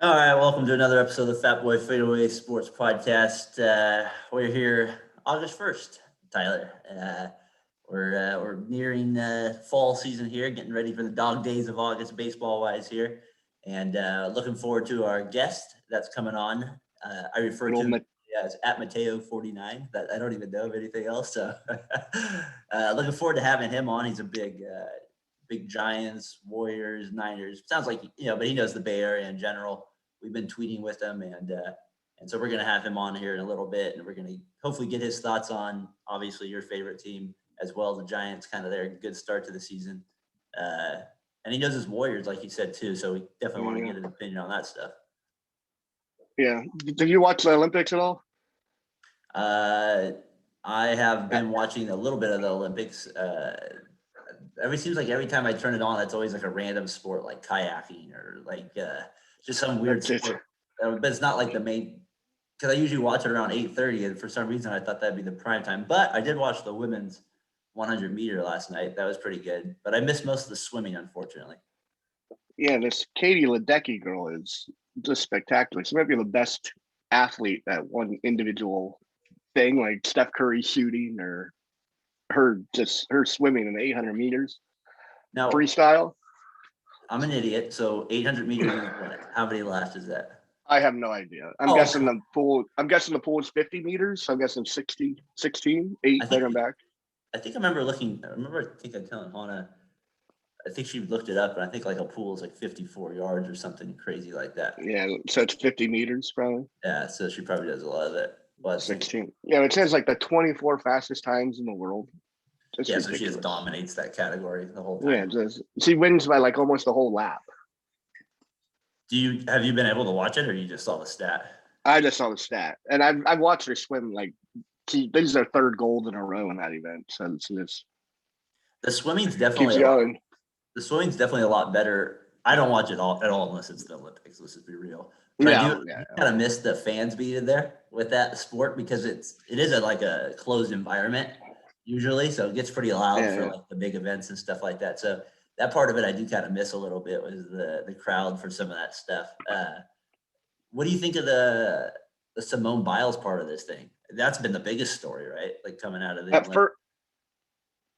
All right, welcome to another episode of the Fatboy FadeAway Sports Podcast. We're here August 1st, Tyler. We're nearing fall season here, getting ready for the dog days of August baseball-wise here, and looking forward to our guest that's coming on. I refer Good to old him as at Mateo49. That I don't even know of anything else. So looking forward to having him on. He's a big Giants, Warriors, Niners. Sounds like but he knows the Bay Area in general. We've been tweeting with him, and so we're gonna have him on here in a little bit, and we're gonna hopefully get his thoughts on obviously your favorite team as well as the Giants. Kind of their good start to the season, and he knows his Warriors, like you said too. So we definitely want to Yeah. get his opinion on that stuff. Yeah. Did you watch the Olympics at all? I have been watching a little bit of the Olympics. Seems like every time I turn it on, it's always like a random sport like kayaking or like just some weird That's it. sport. But it's not like the main, because I usually watch it around 8:30, and for some reason I thought that'd be the prime time. But I did watch the women's 100 meter last night. That was pretty good. But I missed most of the swimming, unfortunately. Yeah, this Katie Ledecky girl is just spectacular. She might be the best athlete at one individual thing, like Steph Curry shooting or her swimming in the 800 meters Now, freestyle. I'm an idiot. So 800 meters is what? How many laps is that? I have no idea. I'm Oh, guessing the pool. I'm guessing the pool is 50 meters. So I'm guessing 60, 16, 8 I there think and back. I think I remember looking. I think I telling Hannah. I think she looked it up, and I think like a pool is like 54 yards or something crazy like that. Yeah, so it's 50 meters probably. Yeah, so she probably does a lot of it. Well, 16. Yeah, it says like the 24 fastest times in the world. It's yeah, so she ridiculous. just dominates that category the whole Yeah, time. she wins by like almost the whole lap. Have you been able to watch it, or you just saw the stat? I just saw the stat, and I've watched her swim. Like, this is her third gold in a row in that event. So it's just The swimming's keeps definitely a lot. going. The swimming's definitely a lot better. I don't watch it all at all unless it's the Olympics. Let's just be real. But I do Yeah. kind of miss the fans being there with that sport because it is like a closed environment usually, so it gets pretty loud for like the big events and stuff like that. So that part of it I do kind of miss a little bit was the crowd for some of that stuff. What do you think of the Simone Biles part of this thing? That's been the biggest story, right? Like coming out of the Olympics.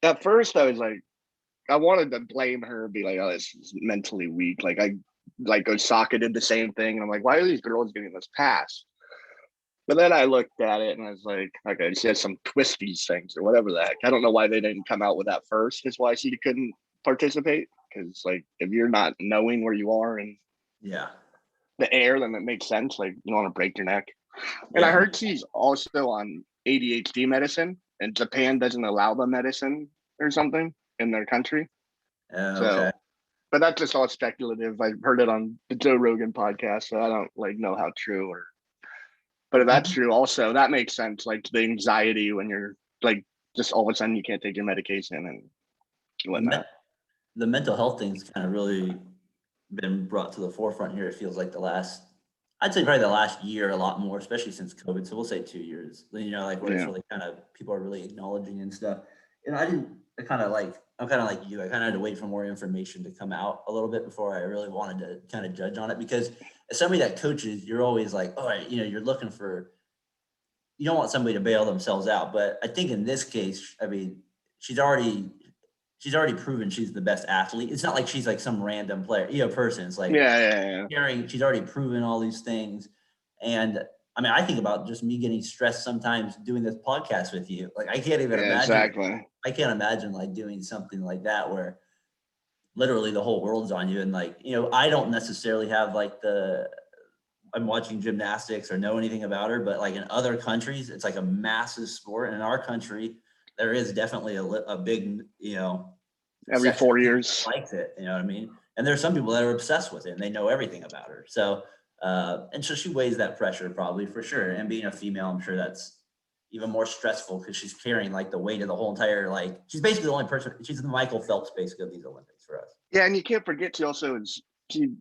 At first, I was like, I wanted to blame her and be like, oh, this is mentally weak. Like Osaka did the same thing, and I'm like, why are these girls getting this pass? But then I looked at it and I was like, okay, she has some twisties things or whatever the heck. I don't know why they didn't come out with that first. Is why she couldn't participate. Because like if you're not knowing where you are and the air, then it makes sense. Like you don't want to break your neck. And I heard she's also on ADHD medicine, and Japan doesn't allow the medicine or something in their country. Okay. So, but that's just all speculative. I heard it on the Joe Rogan podcast, so I don't like know how true or. But if that's true, also that makes sense. Like the anxiety when you're like just all of a sudden you can't take your medication and whatnot. The mental health thing's kind of really been brought to the forefront here. It feels like I'd say probably the last year a lot more, especially since COVID. So we'll say 2 years, like where it's really kind of, people are really acknowledging and stuff. And I'm kind of like you, I kind of had to wait for more information to come out a little bit before I really wanted to kind of judge on it, because as somebody that coaches, you're always like, oh, you're looking for, you don't want somebody to bail themselves out. But I think in this case, I mean, she's already proven she's the best athlete. It's not like she's like some random player, person. It's like, she's already proven all these things. And I mean, I think about just me getting stressed sometimes doing this podcast with you. Like, I can't even imagine. Exactly. I can't imagine like doing something like that where literally the whole world's on you. And like, I don't necessarily have like I'm watching gymnastics or know anything about her, but like in other countries, it's like a massive sport. And in our country, there is definitely a big, every 4 years likes it. You know what I mean? And there's some people that are obsessed with it and they know everything about her. So, and so she weighs that pressure probably for sure. And being a female, I'm sure that's even more stressful because she's carrying like the weight of the whole entire, like she's basically the only person, she's the Michael Phelps basically of these Olympics for us. Yeah. And you can't forget she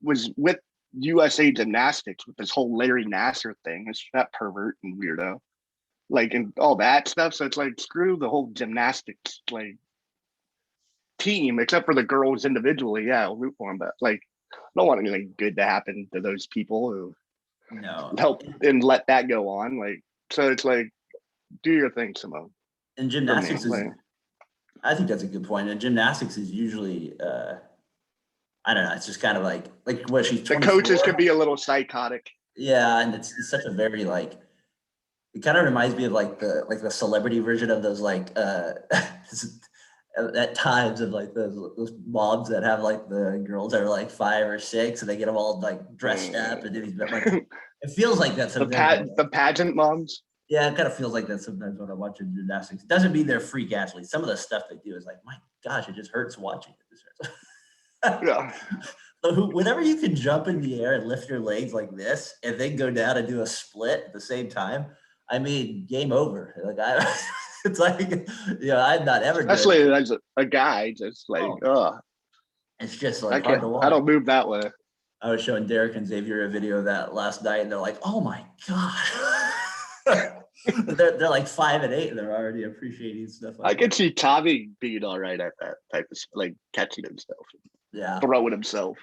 was with USA Gymnastics with this whole Larry Nasser thing. It's that pervert and weirdo. Like and all that stuff. So it's like screw the whole gymnastics like team, except for the girls individually. Yeah, I'll root for them, but like don't want anything good to happen to those people who No. help and let that go on. Like, so it's like, do your thing, Simone. And gymnastics is, I think that's a good point. And gymnastics is usually, I don't know, it's just kind of like what she's 24. The coaches could be a little psychotic. Yeah, and it's such a very like, it kind of reminds me of like the celebrity version of those like at times of like those moms that have like the girls that are like 5 or 6 and they get them all like dressed up and do these like it feels like that sometimes. The pageant moms. Yeah, it kind of feels like that sometimes when I watch gymnastics. It doesn't mean they're freak athletes. Some of the stuff they do is like, my gosh, it just hurts watching it. Yeah. So whenever you can jump in the air and lift your legs like this and then go down and do a split at the same time, I mean, game over. Like it's like, I'm not ever. Especially as a guy, just like, it's just like hard to watch. I don't move that way. I was showing Derek and Xavier a video of that last night, and they're like, "Oh my god!" they're like 5 and 8, and they're already appreciating stuff. I could see Tommy being all right at that type of like catching himself, throwing himself.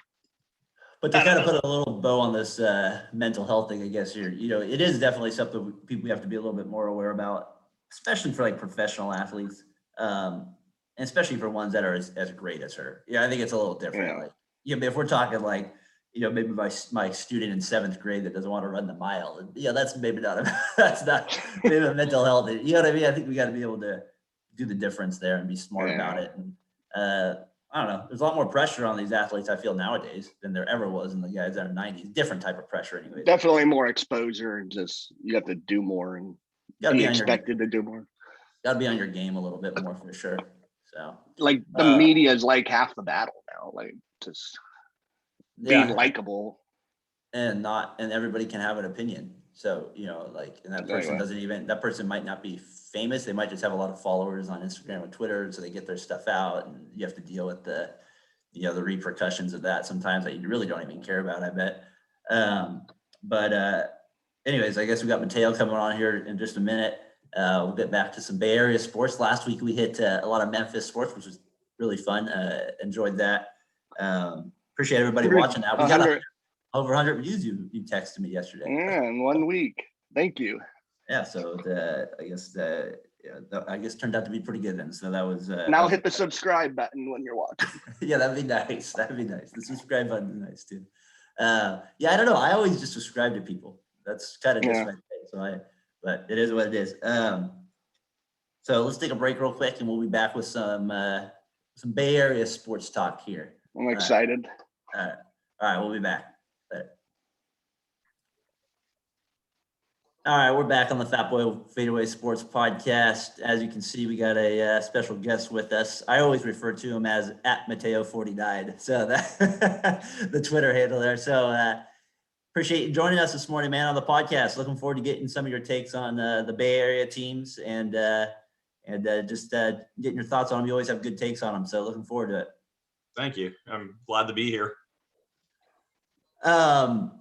But to kind of put a little bow on this mental health thing, I guess it is definitely something we have to be a little bit more aware about, especially for like professional athletes, and especially for ones that are as great as her. Yeah, I think it's a little different. Yeah. Like, if we're talking like, maybe my student in 7th grade that doesn't want to run the mile, that's maybe not that's not maybe a mental health. You know what I mean? I think we got to be able to do the difference there and be smart about it. And I don't know. There's a lot more pressure on these athletes, I feel, nowadays than there ever was in the guys that are 90s. Different type of pressure, anyway. Definitely more exposure, and just you have to do more and be expected to do more. Got to be on your game a little bit more for sure. So, like the media is like half the battle now. Like just being likable, and everybody can have an opinion. So and that person that person might not be famous. They might just have a lot of followers on Instagram or Twitter, so they get their stuff out, and you have to deal with the repercussions of that sometimes that you really don't even care about, I bet. But anyways, I guess we got Mateo coming on here in just a minute. We'll get back to some Bay Area sports. Last week we hit a lot of Memphis sports, which was really fun. Enjoyed that. Appreciate everybody watching that. We got over 100 views. You texted me yesterday. Yeah, in 1 week. Thank you. Yeah, so I guess turned out to be pretty good then. So that was now hit the subscribe button when you're watching. Yeah, that'd be nice. The subscribe button is nice too. I don't know. I always just subscribe to people. That's kind of just my thing. So but it is what it is. So let's take a break real quick, and we'll be back with some Bay Area sports talk here. I'm excited. All right, we'll be back. All right, we're back on the Fatboy FadeAway Sports Podcast. As you can see, we got a special guest with us. I always refer to him as @Mateo49, so that the Twitter handle there. So appreciate you joining us this morning, man, on the podcast. Looking forward to getting some of your takes on the Bay Area teams and just getting your thoughts on them. You always have good takes on them, so looking forward to it. Thank you. I'm glad to be here. Well,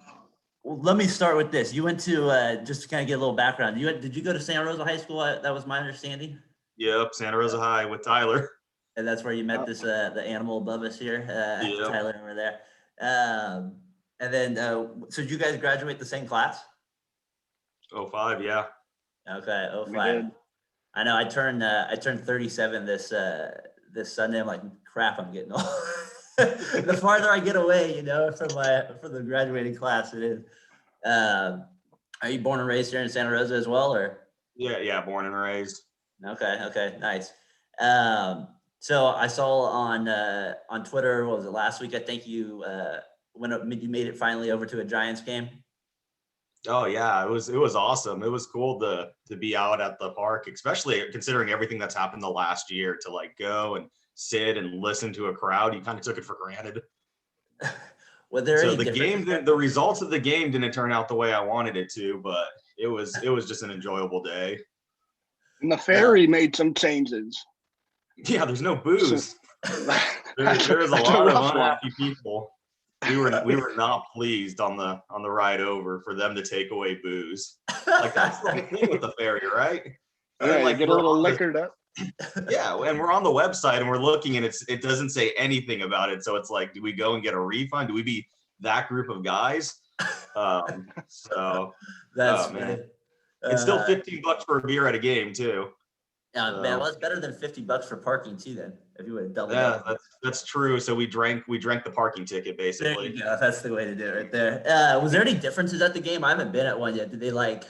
let me start with this. You went to just to kind of get a little background. Did you go to Santa Rosa High School? That was my understanding. Yep, Santa Rosa High with Tyler. And that's where you met this the animal above us here, Tyler over there. And then, so did you guys graduate the same class? 05, yeah. Okay, 05. I know. I turned 37 this Sunday. I'm like, crap, I'm getting old. The farther I get away, from the graduating class, it is. Are you born and raised here in Santa Rosa as well, or? Yeah, born and raised. Okay, nice. So I saw on Twitter, what was it, last week? I think you you made it finally over to a Giants game. Oh yeah, it was awesome. It was cool to be out at the park, especially considering everything that's happened the last year. To like go and sit and listen to a crowd, you kind of took it for granted. The results of the game didn't turn out the way I wanted it to, but it was just an enjoyable day. And the ferry made some changes. Yeah, there's no booze. There's a lot of unhappy people. We were not pleased on the ride over for them to take away booze. Like that's the thing with the ferry, right? Yeah, like get a little liquored up. Yeah, and we're on the website and we're looking and it doesn't say anything about it. So it's like, do we go and get a refund? Do we be that group of guys. So That's man, funny. it's still $15 for a beer at a game too. Yeah, So, man, well, it's better than $50 for parking too. Then, if you would have doubled yeah, up. that's true. So we drank the parking ticket There basically. you go. That's the way to do it right there. Was there any differences at the game? I haven't been at one yet. Did they like,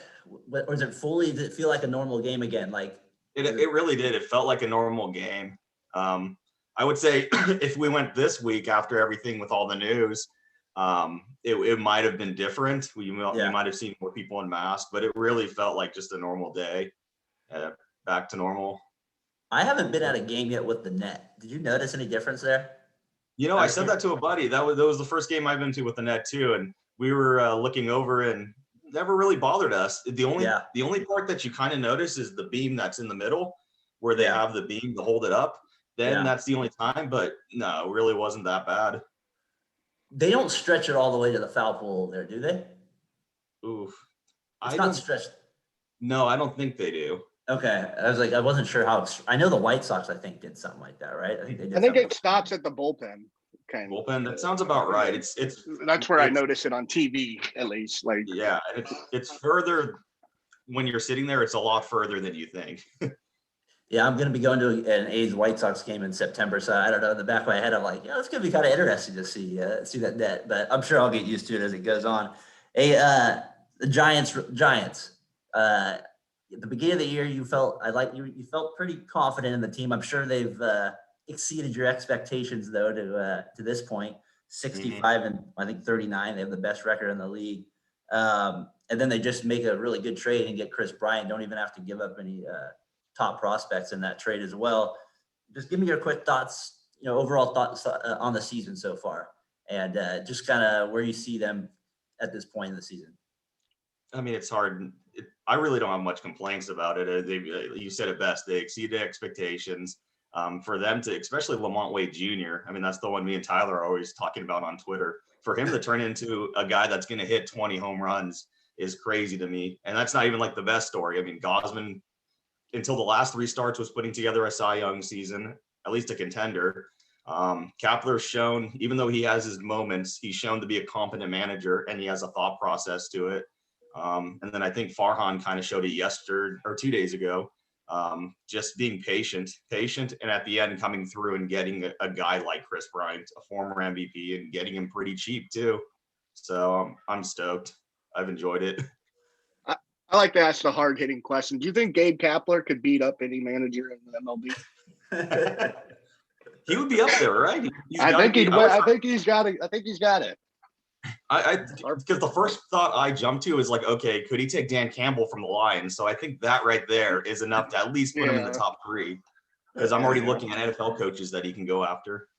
or is it fully? Did it feel like a normal game again? Like It really did. It felt like a normal game. I would say if we went this week after everything with all the news, it might have been different. We might have seen more people in masks, but it really felt like just a normal day, back to normal. I haven't been at a game yet with the net. Did you notice any difference there? I said that to a buddy. That was the first game I've been to with the net too, and we were looking over and never really bothered us. The only part that you kind of notice is the beam that's in the middle, where they have the beam to hold it up. Then that's the only time, but no, it really wasn't that bad. They don't stretch it all the way to the foul pole there, do they? Oof. It's not stretched. No, I don't think they do. Okay, I wasn't sure how. I know the White Sox, I think, did something like that, right? I think it stops at the bullpen. Okay. Bullpen. That sounds about right. That's where I notice it on TV, at least. Like, yeah, it's further when you're sitting there. It's a lot further than you think. Yeah, I'm going to be going to an A's White Sox game in September, so I don't know. In the back of my head, I'm like, it's going to be kind of interesting to see that net, but I'm sure I'll get used to it as it goes on. The Giants. At the beginning of the year, you felt pretty confident in the team. I'm sure they've exceeded your expectations, though, to this point. 65 and I think 39. They have the best record in the league. And then they just make a really good trade and get Chris Bryant. Don't even have to give up any top prospects in that trade as well. Just give me your quick thoughts, overall thoughts on the season so far, and just kind of where you see them at this point in the season. I mean, it's hard. I really don't have much complaints about it. You said it best. They exceeded expectations. For them to, especially Lamont Wade Jr. I mean, that's the one me and Tyler are always talking about on Twitter. For him to turn into a guy that's going to hit 20 home runs is crazy to me. And that's not even like the best story. I mean, Gosman, until the last 3 starts, was putting together a Cy Young season, at least a contender. Kapler's shown, even though he has his moments, he's shown to be a competent manager and he has a thought process to it. And then I think Farhan kind of showed it 2 days ago. Just being patient, and at the end coming through and getting a guy like Chris Bryant, a former MVP, and getting him pretty cheap too. So I'm stoked. I've enjoyed it. I like to ask the hard-hitting question. Do you think Gabe Kapler could beat up any manager in the MLB? He would be up there, right? I think he's got it. Because the first thought I jumped to is like, okay, could he take Dan Campbell from the Lions? So I think that right there is enough to at least put him in the top 3. Because I'm already looking at NFL coaches that he can go after.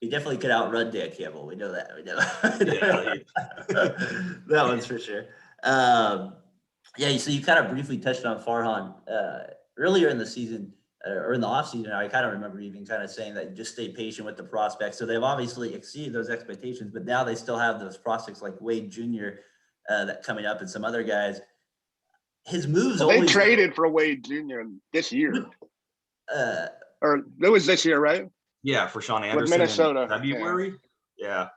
He definitely could outrun Dan Campbell. We know that. That one's for sure. So you kind of briefly touched on Farhan earlier in the season or in the offseason. I kind of remember even kind of saying that just stay patient with the prospects. So they've obviously exceeded those expectations, but now they still have those prospects like Wade Jr. That coming up and some other guys. His moves. They traded for Wade Jr. this year, or it was this year, right? Yeah, for Sean Anderson with Minnesota in February. Yeah.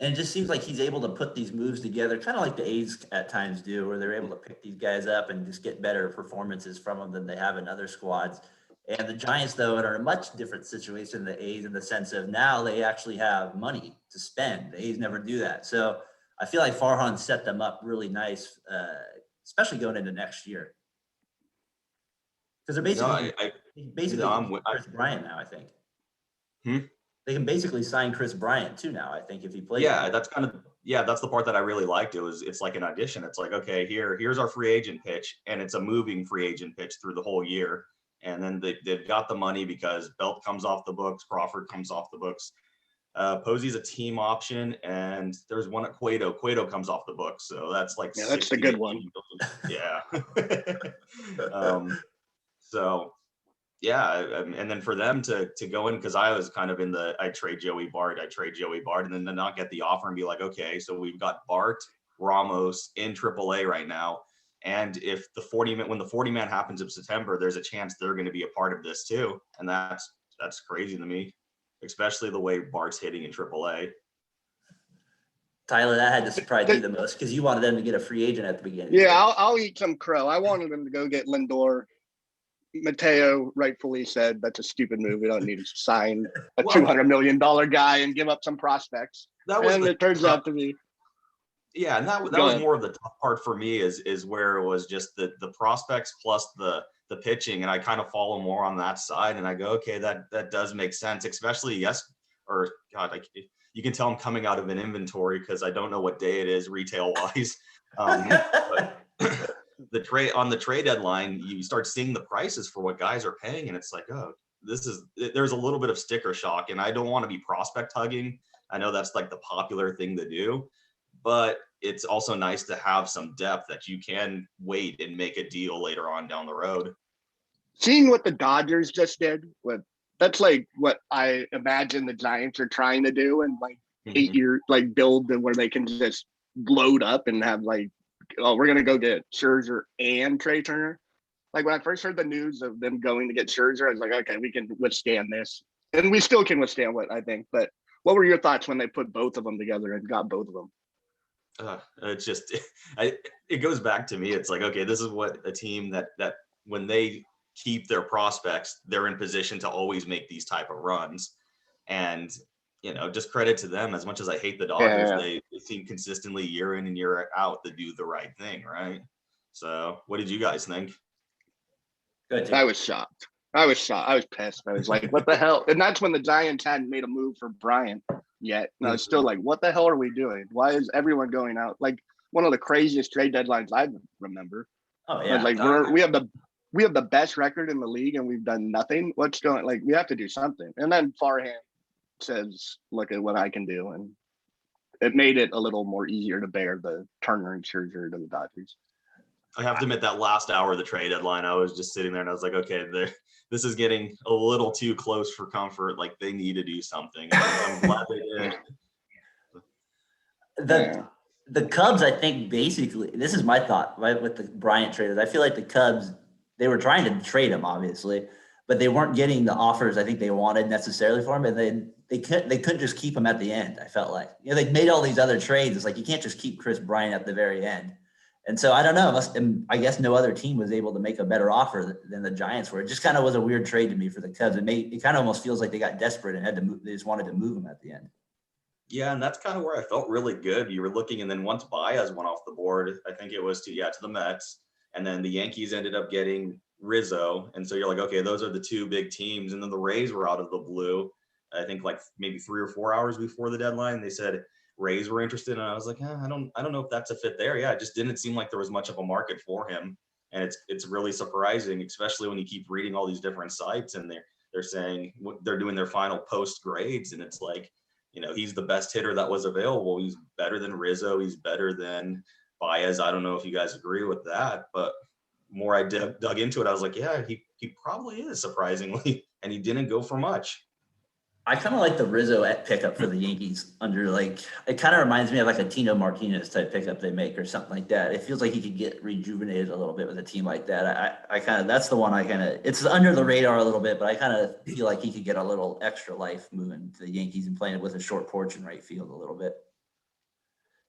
And it just seems like he's able to put these moves together, kind of like the A's at times do, where they're able to pick these guys up and just get better performances from them than they have in other squads. And the Giants, though, are in a much different situation than the A's in the sense of now they actually have money to spend. The A's never do that. So I feel like Farhan set them up really nice, especially going into next year. Because they're basically Chris Bryant now, I think. They can basically sign Chris Bryant too now, I think, if he plays. Yeah, that's the part that I really liked. It's like an audition. It's like, okay, here's our free agent pitch, and it's a moving free agent pitch through the whole year. And then they've got the money because Belt comes off the books, Crawford comes off the books. Posey's a team option, and there's one at Cueto. Cueto comes off the books, so that's like that's the good one. Yeah. So. Yeah, and then for them to go in, because I was kind of in I trade Joey Bart, and then to not get the offer and be like, okay, so we've got Bart, Ramos in AAA right now, and if when the 40-man happens in September, there's a chance they're going to be a part of this too, and that's crazy to me, especially the way Bart's hitting in AAA. Tyler, that had to surprise you the most because you wanted them to get a free agent at the beginning. Yeah, I'll eat some crow. I wanted them to go get Lindor. Mateo rightfully said that's a stupid move. We don't need to sign a $200 million guy and give up some prospects. And it turns out to be. Yeah, and that was more of the tough part for me is where it was just the prospects plus the pitching, and I kind of follow more on that side, and I go, okay, that does make sense, especially you can tell I'm coming out of an inventory because I don't know what day it is retail wise. But the trade deadline, you start seeing the prices for what guys are paying, and it's like, oh, there's a little bit of sticker shock, and I don't want to be prospect hugging. I know that's like the popular thing to do, but it's also nice to have some depth that you can wait and make a deal later on down the road. Seeing what the Dodgers just did, that's like what I imagine the Giants are trying to do in like 8 years, like build where they can just load up and have like, oh, we're gonna go get Scherzer and Trey Turner. Like when I first heard the news of them going to get Scherzer, I was like, okay, we can withstand this, and we still can withstand what I think. But what were your thoughts when they put both of them together and got both of them? It's just, it goes back to me. It's like, okay, this is what a team that when they keep their prospects, they're in position to always make these type of runs. And, just credit to them. As much as I hate the Dodgers, they seem consistently year in and year out to do the right thing, right? So what did you guys think? I was shocked. I was pissed. I was like, what the hell? And that's when the Giants hadn't made a move for Bryant yet. And I was still like, what the hell are we doing? Why is everyone going out? Like one of the craziest trade deadlines I remember. Oh yeah. Like we have the best record in the league and we've done nothing. What's going, like, we have to do something. And then Farhan says, look at what I can do. And it made it a little more easier to bear the Turner and Scherzer to the Dodgers. I have to admit that last hour of the trade deadline, I was just sitting there and I was like, okay, this is getting a little too close for comfort. Like they need to do something. I'm glad they did. The Cubs, I think basically, this is my thought, right, with the Bryant traders. I feel like the Cubs, they were trying to trade him, obviously, but they weren't getting the offers I think they wanted necessarily for him. And then they couldn't just keep him at the end, I felt like. They made all these other trades. It's like you can't just keep Chris Bryant at the very end. And so I don't know. I guess no other team was able to make a better offer than the Giants were. It just kind of was a weird trade to me for the Cubs. It kind of almost feels like they got desperate and had to move. They just wanted to move him at the end. Yeah, and that's kind of where I felt really good. You were looking, and then once Baez went off the board, I think it was to the Mets, and then the Yankees ended up getting Rizzo, and so you're like, okay, those are the two big teams, and then the Rays were out of the blue. I think like maybe 3 or 4 hours before the deadline, they said Rays were interested, and I was like, I don't know if that's a fit there. Yeah, it just didn't seem like there was much of a market for him, and it's really surprising, especially when you keep reading all these different sites, and they're saying they're doing their final post grades, and it's like, he's the best hitter that was available. He's better than Rizzo. He's better than Baez. I don't know if you guys agree with that, but more I dug into it, I was like, yeah, he probably is, surprisingly, and he didn't go for much. I kind of like the Rizzo pickup for the Yankees it kind of reminds me of like a Tino Martinez type pickup they make or something like that. It feels like he could get rejuvenated a little bit with a team like that. That's the one it's under the radar a little bit, but I kind of feel like he could get a little extra life moving to the Yankees and playing it with a short porch in right field a little bit.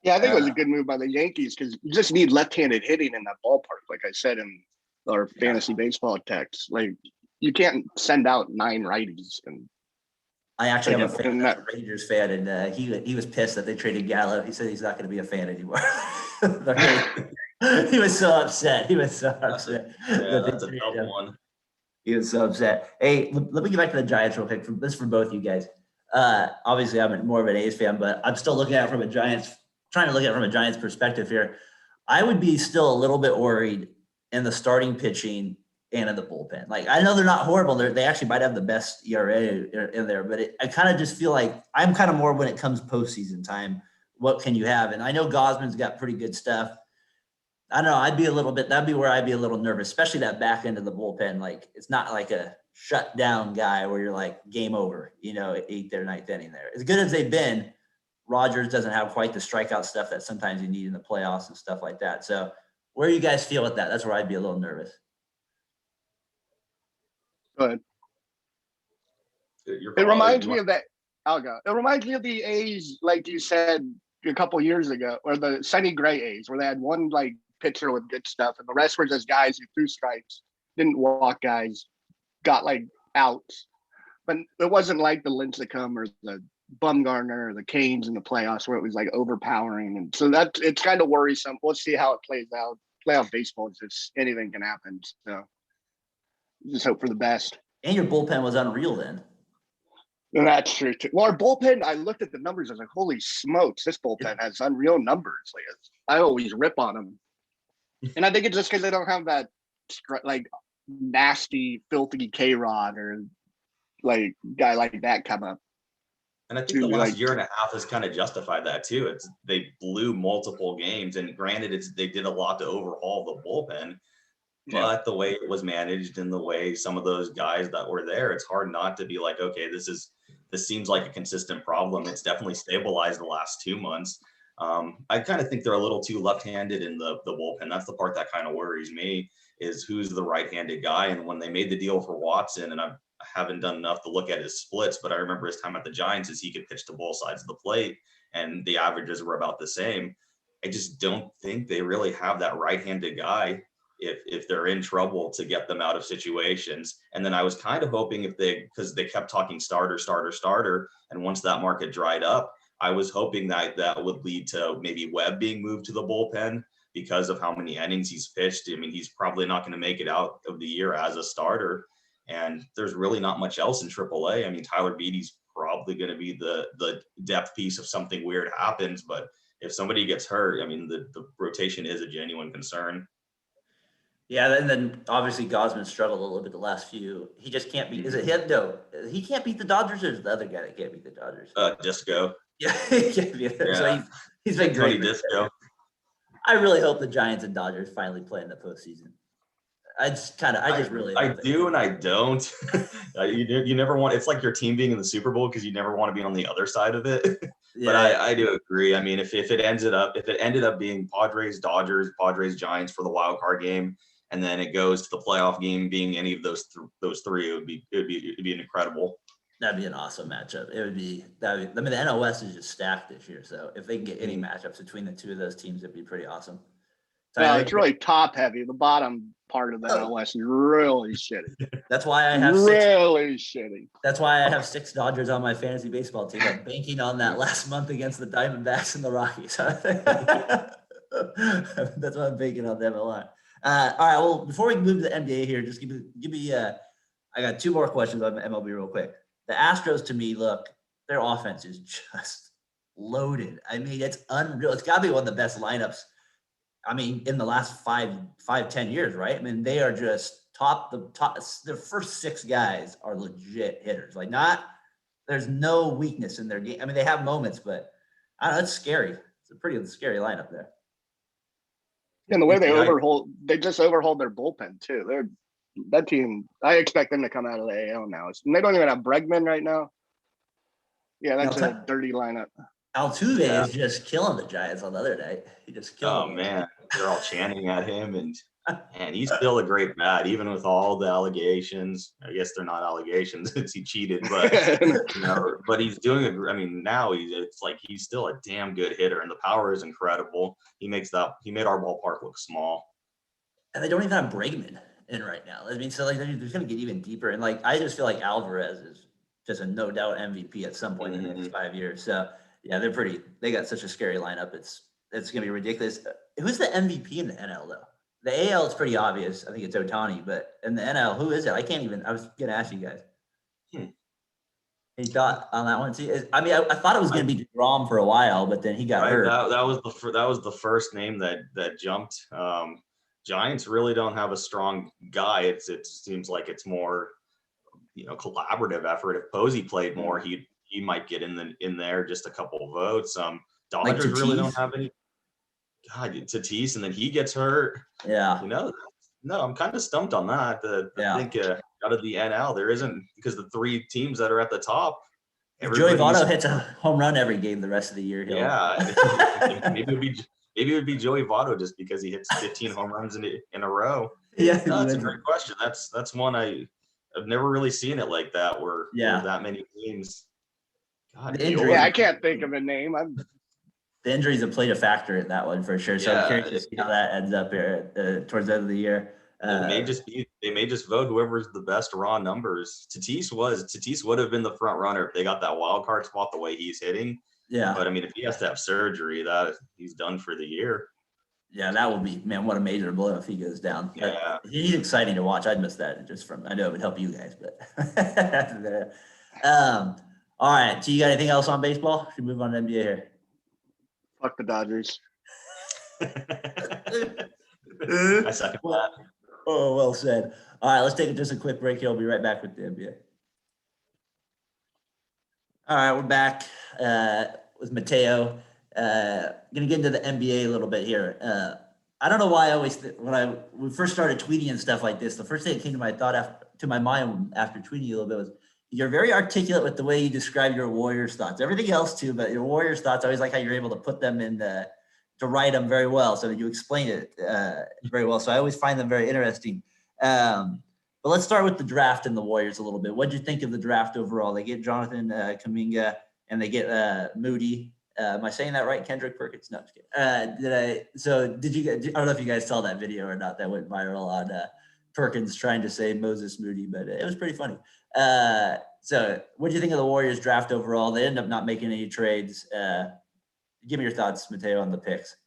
Yeah, I think it was a good move by the Yankees because you just need left-handed hitting in that ballpark. Like I said in our fantasy baseball text, like you can't send out 9 righties. And I actually have a friend that's a Rangers fan, and he was pissed that they traded Gallo. He said he's not going to be a fan anymore. He was so upset. That's a tough one. He was so upset. Hey, let me get back to the Giants real quick. This is for both you guys. Obviously, I'm more of an A's fan, but I'm still looking at it from trying to look at it from a Giants perspective here. I would be still a little bit worried in the starting pitching and in the bullpen. Like, I know they're not horrible. They actually might have the best ERA in there, but I kind of just feel like I'm kind of more when it comes postseason time, what can you have? And I know Gosman's got pretty good stuff. I don't know. That'd be where I'd be a little nervous, especially that back end of the bullpen. Like, it's not like a shut down guy where you're like game over, 8th or 9th inning there. As good as they've been, Rogers doesn't have quite the strikeout stuff that sometimes you need in the playoffs and stuff like that. So where do you guys feel with that? That's where I'd be a little nervous. Go ahead. It reminds me of that. I'll go. It reminds me of the A's, like you said, a couple years ago, or the Sonny Gray A's, where they had one like pitcher with good stuff, and the rest were just guys who threw strikes, didn't walk guys, got like outs. But it wasn't like the Lincecum or the Bumgarner or the Canes in the playoffs where it was like overpowering. And so it's kind of worrisome. We'll see how it plays out. Playoff baseball is just anything can happen. So just hope for the best. And your bullpen was unreal then. And that's true too. Well, our bullpen, I looked at the numbers. I was like, holy smokes, this bullpen has unreal numbers. Like, I always rip on them. And I think it's just because they don't have that like nasty, filthy K-Rod or like guy like that come up. And I think the last year and a half has kind of justified that too. They blew multiple games, and granted, they did a lot to overhaul the bullpen, but the way it was managed and the way some of those guys that were there, it's hard not to be like, okay, this seems like a consistent problem. It's definitely stabilized the last 2 months. I kind of think they're a little too left-handed in the bullpen. That's the part that kind of worries me, is who's the right-handed guy. And when they made the deal for Watson, and I haven't done enough to look at his splits, but I remember his time at the Giants is he could pitch to both sides of the plate, and the averages were about the same. I just don't think they really have that right-handed guy if they're in trouble to get them out of situations. And then I was kind of hoping because they kept talking starter, and once that market dried up, I was hoping that would lead to maybe Webb being moved to the bullpen because of how many innings he's pitched. I mean, he's probably not going to make it out of the year as a starter. And there's really not much else in AAA. I mean, Tyler Beatty's probably going to be the depth piece if something weird happens. But if somebody gets hurt, I mean, the rotation is a genuine concern. Yeah, and then obviously Gosman struggled a little bit the last few. He just can't beat. Is it him? No, he can't beat the Dodgers. Or is the other guy that can't beat the Dodgers? Disco. Yeah, he can't beat it. So he's been great. Disco. I really hope the Giants and Dodgers finally play in the postseason. I do and I don't. You never want. It's like your team being in the Super Bowl because you never want to be on the other side of it. Yeah. But I do agree. I mean, if it ended up being Padres, Dodgers, Padres, Giants for the wild card game, and then it goes to the playoff game being any of those three, it would be incredible. That'd be an awesome matchup. I mean, the NOS is just stacked this year, so if they can get any matchups between the two of those teams, it'd be pretty awesome. No, it's really top heavy. The bottom part of the NOS is really shitty. That's why I have shitty. That's why I have 6 Dodgers on my fantasy baseball team. I'm banking on that last month against the Diamondbacks and the Rockies. That's why I'm banking on them a lot. All right. Well, before we move to the NBA here, just give me. I got 2 more questions on MLB real quick. The Astros, to me, look, their offense is just loaded. I mean, it's unreal. It's got to be one of the best lineups. I mean, in the last 5-10 years, right? I mean, they are just top. The first 6 guys are legit hitters. Like, there's no weakness in their game. I mean, they have moments, but I don't know. It's scary. It's a pretty scary lineup there. And the way they just overhauled their bullpen too. That team, I expect them to come out of the AL now. And they don't even have Bregman right now. Yeah, that's a dirty lineup. Altuve is just killing the Giants on the other night. He just killed them. Man, they're all chanting at him, and he's still a great bat, even with all the allegations. I guess they're not allegations since he cheated, but but he's doing it. I mean, now it's like he's still a damn good hitter, and the power is incredible. He made our ballpark look small. And they don't even have Bregman in right now. I mean, so like they're going to get even deeper, and like I just feel like Alvarez is just a no doubt MVP at some point in the next 5 years. So. Yeah, they got such a scary lineup. It's going to be ridiculous. Who's the MVP in the NL, though? The AL is pretty obvious. I think it's Ohtani, but in the NL, who is it? I was going to ask you guys. Any thought on that one? See, I mean, I thought it was going to be DeGrom for a while, but then he got hurt. That was the first name that jumped. Giants really don't have a strong guy. It seems like it's more, collaborative effort. If Posey played more, he might get in there just a couple of votes. Dodgers like really don't have any. God, Tatis, and then he gets hurt. Yeah. No, I'm kind of stumped on that. I think out of the NL, there isn't, because the 3 teams that are at the top. If Joey Votto hits a home run every game the rest of the year. Maybe it would be Joey Votto just because he hits 15 home runs in a row. Yeah, no, that's a great question. That's one I've never really seen it like that where that many teams. God, I can't think of a name. The injuries have played a factor in that one for sure. So I'm curious to see how that ends up here towards the end of the year. They may just vote whoever's the best raw numbers. Tatis would have been the front runner if they got that wild card spot the way he's hitting. Yeah. But I mean, if he has to have surgery, that he's done for the year. Yeah, that would be, man, what a major blow if he goes down. Yeah. He's exciting to watch. I'd miss that I know it would help you guys, but all right. So you got anything else on baseball? Should we move on to NBA here? Fuck the Dodgers. I second that. Oh, well said. All right, let's take just a quick break here. We'll be right back with the NBA. All right, we're back with Mateo. Gonna get into the NBA a little bit here. I don't know why I always when we first started tweeting and stuff like this, the first thing that came to my mind after tweeting you a little bit was you're very articulate with the way you describe your Warriors thoughts. Everything else too, but your Warriors thoughts, I always like how you're able to put them in to write them very well. So you explain it very well. So I always find them very interesting. But let's start with the draft and the Warriors a little bit. What did you think of the draft overall? They get Jonathan Kuminga and they get Moody. Am I saying that right? Kendrick Perkins? No, I'm just kidding. I don't know if you guys saw that video or not that went viral on Perkins trying to say Moses Moody, but it was pretty funny. So what do you think of the Warriors draft overall? They ended up not making any trades. Give me your thoughts, Mateo, on the picks.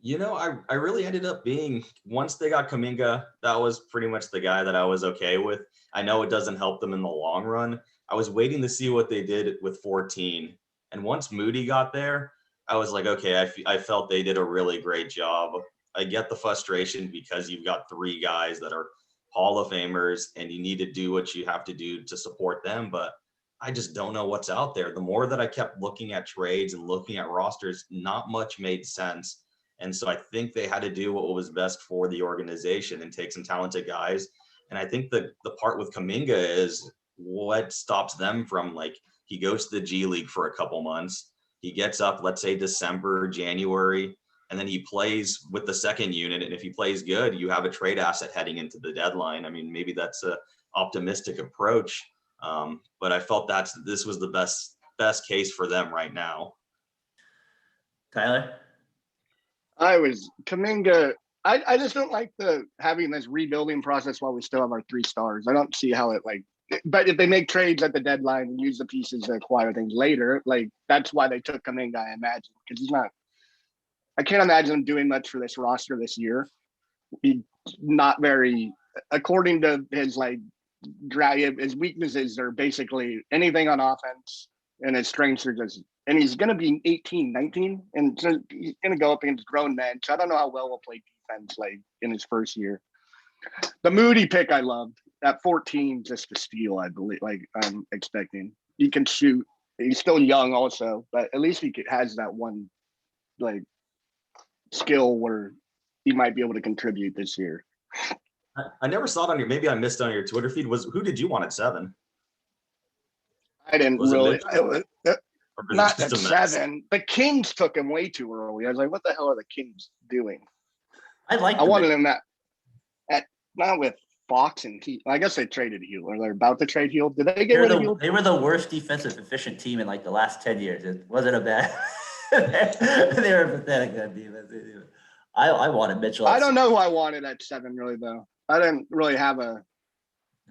You know, I really ended up being, once they got Kuminga, that was pretty much the guy that I was okay with. I know it doesn't help them in the long run. I was waiting to see what they did with 14. And once Moody got there, I was like, okay, I felt they did a really great job. I get the frustration because you've got 3 guys that are Hall of Famers and you need to do what you have to do to support them. But I just don't know what's out there. The more that I kept looking at trades and looking at rosters, not much made sense. And so I think they had to do what was best for the organization and take some talented guys. And I think the part with Kuminga is what stops them from, like, he goes to the G League for a couple months. He gets up, let's say December, January, and then he plays with the second unit. And if he plays good, you have a trade asset heading into the deadline. I mean, maybe that's a optimistic approach. But I felt this was the best case for them right now. Tyler? Kuminga. I just don't like having this rebuilding process while we still have our 3 stars. I don't see how but if they make trades at the deadline and use the pieces to acquire things later, like that's why they took Kuminga, I imagine, because I can't imagine him doing much for this roster this year. He's not very, according to his his weaknesses are basically anything on offense, and his strengths are just, and he's going to be 18, 19, and so he's going to go up against grown men. So I don't know how well he'll play defense in his first year. The Moody pick I loved. At 14, just a steal, I believe. I'm expecting. He can shoot. He's still young also, but at least he has that one skill where he might be able to contribute this year. I never saw it maybe I missed on your Twitter feed. Who did you want at 7? I didn't really. Not at 7. The Kings took him way too early. I was like, what the hell are the Kings doing? I wanted him not with Fox and Heat. I guess they traded Heat. Or they're about to trade Heat. Did they get rid of Heat? They were the worst defensive efficient team in the last 10 years. It wasn't a bad. They were pathetic that defense. I wanted Mitchell. I don't know who I wanted at 7 really though. I didn't really have a.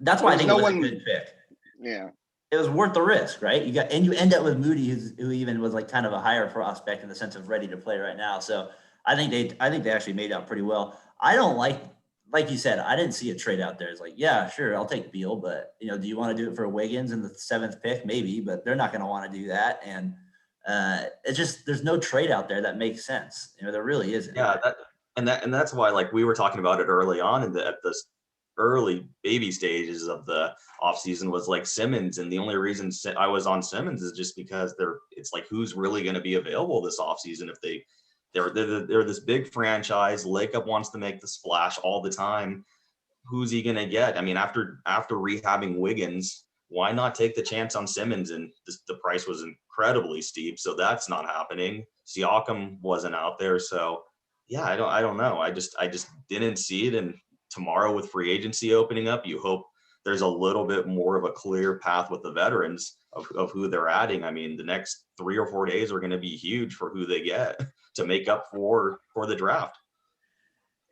That's why I think it was a good pick. Yeah. It was worth the risk, right? You end up with Moody, who even was kind of a higher prospect in the sense of ready to play right now. So I think they actually made out pretty well. I don't like you said, I didn't see a trade out there. It's yeah, sure, I'll take Beal, but do you want to do it for Wiggins in the 7th pick? Maybe, but they're not going to want to do that. And it's just there's no trade out there that makes sense. There really isn't. Yeah, that's why we were talking about it early on at the early baby stages of the offseason was Simmons, and the only reason I was on Simmons is just because it's who's really going to be available this offseason if they're this big franchise. Lacob wants to make the splash all the time. Who's he going to get? I mean, after rehabbing Wiggins, why not take the chance on Simmons? And the price was incredibly steep, so that's not happening. Siakam wasn't out there, so yeah, I don't know. I just didn't see it. And tomorrow with free agency opening up, you hope there's a little bit more of a clear path with the veterans of who they're adding. I mean, the next 3 or 4 days are going to be huge for who they get to make up for the draft.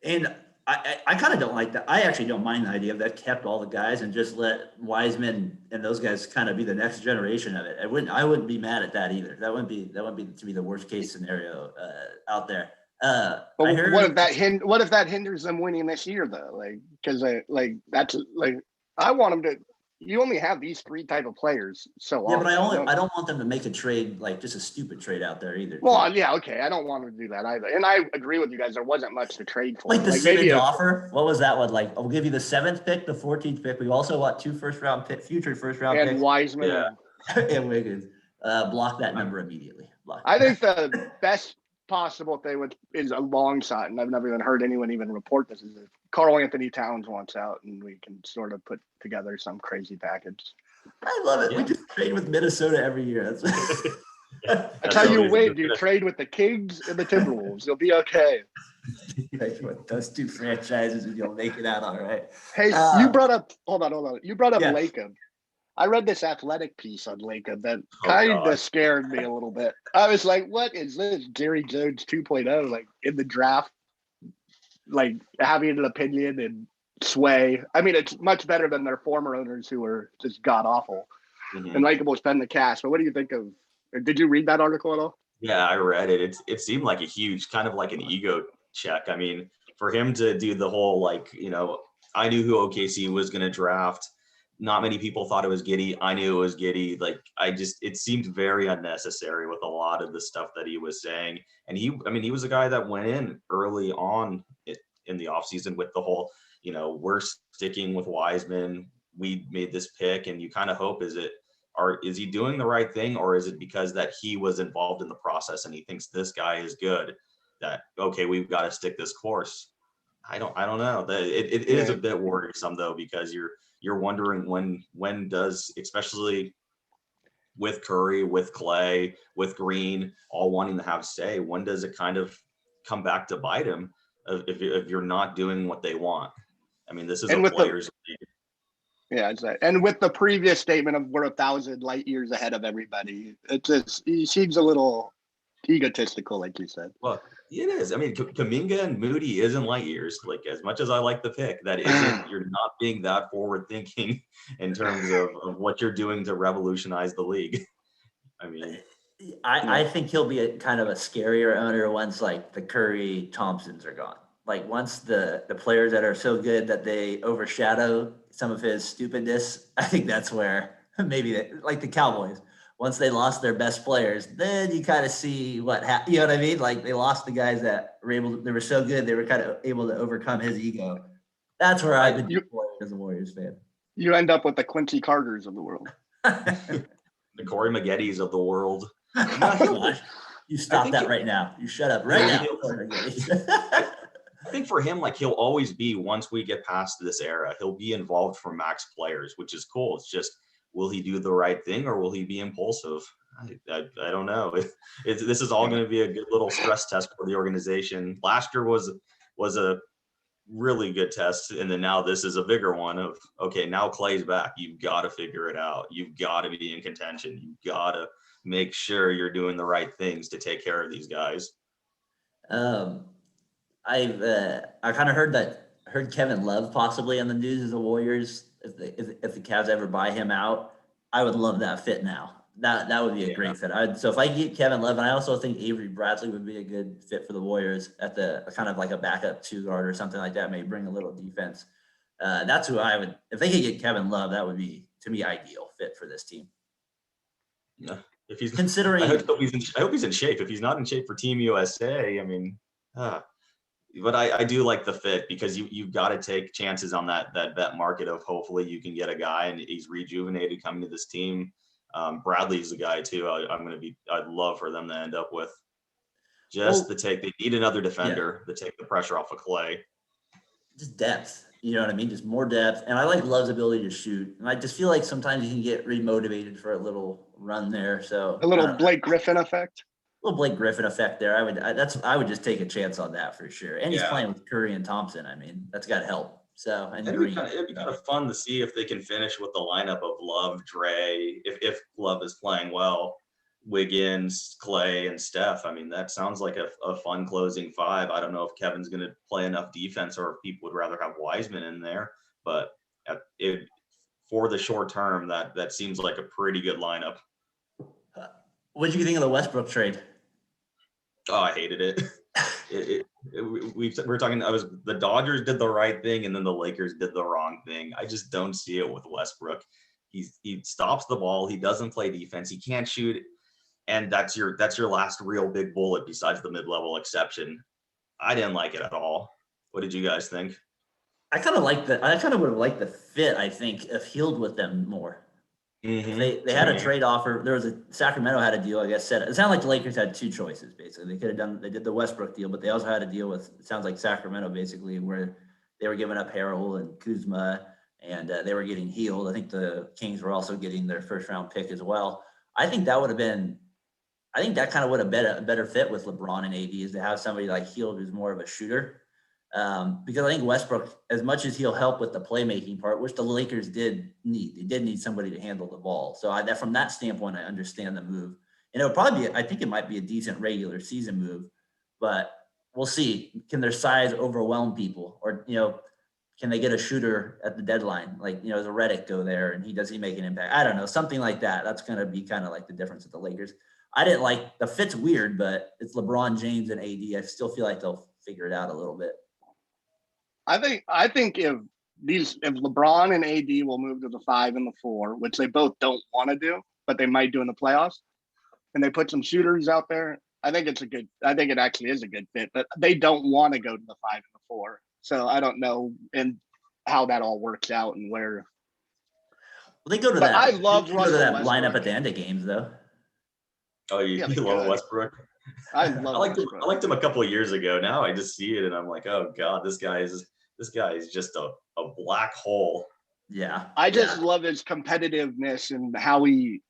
And I kind of don't like that. I actually don't mind the idea of that, kept all the guys and just let Wiseman and those guys kind of be the next generation of it. I wouldn't be mad at that either. That wouldn't be to be the worst case scenario out there. But what if that hinders them winning this year though? Like, because I want them to. You only have these 3 type of players so yeah, often. but I don't want them to make a trade, like just a stupid trade out there either. Well, yeah, okay. I don't want them to do that either. And I agree with you guys. There wasn't much to trade for. Like the Simmons offer. What was that one? Like, I'll give you the 7th pick, the 14th pick. We also want 2 future first round and picks. Wiseman and Wiggins. Block that number immediately. I think the best possible thing is a long shot, and I've never even heard anyone even report this, is if Karl Anthony Towns wants out and we can sort of put together some crazy package. I love it. Yeah. We just trade with Minnesota every year. That's how you win. You trade with the Kings and the Timberwolves. You'll be okay. With those 2 franchises, and you'll make it out all right. Hey, you brought up. Hold on. You brought up Lacob. I read this athletic piece on Lacob that kind of scared me a little bit. I was like, what is this? Jerry Jones 2.0, like in the draft, like having an opinion and sway. I mean, it's much better than their former owners who were just god awful. Mm-hmm. And Lacob will spend the cash. But what do you think of? Did you read that article at all? Yeah, I read it. It seemed like a huge, kind of like an ego check. I mean, for him to do the whole, like, I knew who OKC was going to draft. Not many people thought it was Giddey. I knew it was Giddey. Like, it seemed very unnecessary with a lot of the stuff that he was saying. And he was a guy that went in early on in the offseason with the whole, we're sticking with Wiseman. We made this pick, and you kind of hope, is he doing the right thing, or is it because that he was involved in the process and he thinks this guy is good that, okay, we've got to stick this course? I don't know. It is a bit worrisome though, because you're wondering when does, especially with Curry, with Clay, with Green, all wanting to have say, when does it kind of come back to bite him if you're not doing what they want? I mean, this is a player's league. Yeah, exactly. And with the previous statement of we're 1,000 light years ahead of everybody, he seems a little egotistical, like you said. Well, it is. I mean, Kuminga and Moody isn't light years. Like, as much as I like the pick, that isn't. You're not being that forward thinking in terms of what you're doing to revolutionize the league. I mean, I think he'll be a kind of a scarier owner once, like, the Curry Thompsons are gone. Like, once the players that are so good that they overshadow some of his stupidness, I think that's where maybe like the Cowboys, once they lost their best players, then you kind of see what happened. You know what I mean? Like, they lost the guys that they were so good, they were kind of able to overcome his ego. That's where I've been as a Warriors fan. You end up with the Quincy Carters of the world. The Corey Maggettys of the world. You stop that right now. You shut up right now. I think for him, like, he'll always be, once we get past this era, he'll be involved for max players, which is cool. It's just, will he do the right thing, or will he be impulsive? I don't know. This is all going to be a good little stress test for the organization. Last year was a really good test, and then now this is a bigger one of, okay, now Clay's back. You've got to figure it out. You've got to be in contention. You've got to make sure you're doing the right things to take care of these guys. I kind of heard Kevin Love possibly on the news as the Warriors. If the Cavs ever buy him out, I would love that fit now. That would be a great fit. So if I get Kevin Love, and I also think Avery Bradley would be a good fit for the Warriors at the kind of like a backup 2 guard or something like that, maybe bring a little defense. That's who I would, if they could get Kevin Love, that would be, to me, ideal fit for this team. Yeah, if he's considering, I hope he's in shape. If he's not in shape for Team USA, I mean, but I do like the fit, because you've got to take chances on that bet market of, hopefully you can get a guy and he's rejuvenated coming to this team. Bradley's a guy too. I'd love for them to end up with they need another defender to take the pressure off of Clay. Just depth, you know what I mean? Just more depth. And I like Love's ability to shoot. And I just feel like sometimes you can get remotivated for a little run there. So a little Blake Griffin effect. Little Blake Griffin effect there. I would just take a chance on that for sure. And he's playing with Curry and Thompson. I mean, that's got to help. So, and It'd Green. it'd be kind of fun to see if they can finish with the lineup of Love, Dre, if Love is playing well, Wiggins, Clay, and Steph. I mean, that sounds like a fun closing five. I don't know if Kevin's going to play enough defense or if people would rather have Wiseman in there, but for the short term, that seems like a pretty good lineup. What did you think of the Westbrook trade? Oh, I hated it. We're talking. The Dodgers did the right thing, and then the Lakers did the wrong thing. I just don't see it with Westbrook. He stops the ball. He doesn't play defense. He can't shoot, and that's your last real big bullet besides the mid-level exception. I didn't like it at all. What did you guys think? I kind of would have liked the fit. I think if Healed with them more. Mm-hmm. They had a trade offer. Sacramento had a deal, I guess. It sounded like the Lakers had two choices, basically. They did the Westbrook deal, but they also had a deal with, it sounds like Sacramento, basically, where they were giving up Harrell and Kuzma, and they were getting Healed. I think the Kings were also getting their first round pick as well. I think that kind of would have been a better fit with LeBron and AD, is to have somebody like Healed who's more of a shooter. Because I think Westbrook, as much as he'll help with the playmaking part, which the Lakers did need somebody to handle the ball. So from that standpoint, I understand the move. And it'll probably I think it might be a decent regular season move, but we'll see. Can their size overwhelm people, or can they get a shooter at the deadline? Like, does a Redick go there and does he make an impact? I don't know, something like that. That's going to be kind of like the difference with the Lakers. I didn't like the fit's weird, but it's LeBron James and AD. I still feel like they'll figure it out a little bit. I think if LeBron and AD will move to the 5 and the 4, which they both don't want to do, but they might do in the playoffs, and they put some shooters out there, I think it actually is a good fit. But they don't want to go to the 5 and the 4, so I don't know how that all works out and where. Well, they go to that. I love Russell Westbrook lineup at the end of games, though. Oh, you love Westbrook? I liked him a couple of years ago. Now I just see it and I'm like, oh God, this guy is just a black hole. Yeah. I just love his competitiveness and how he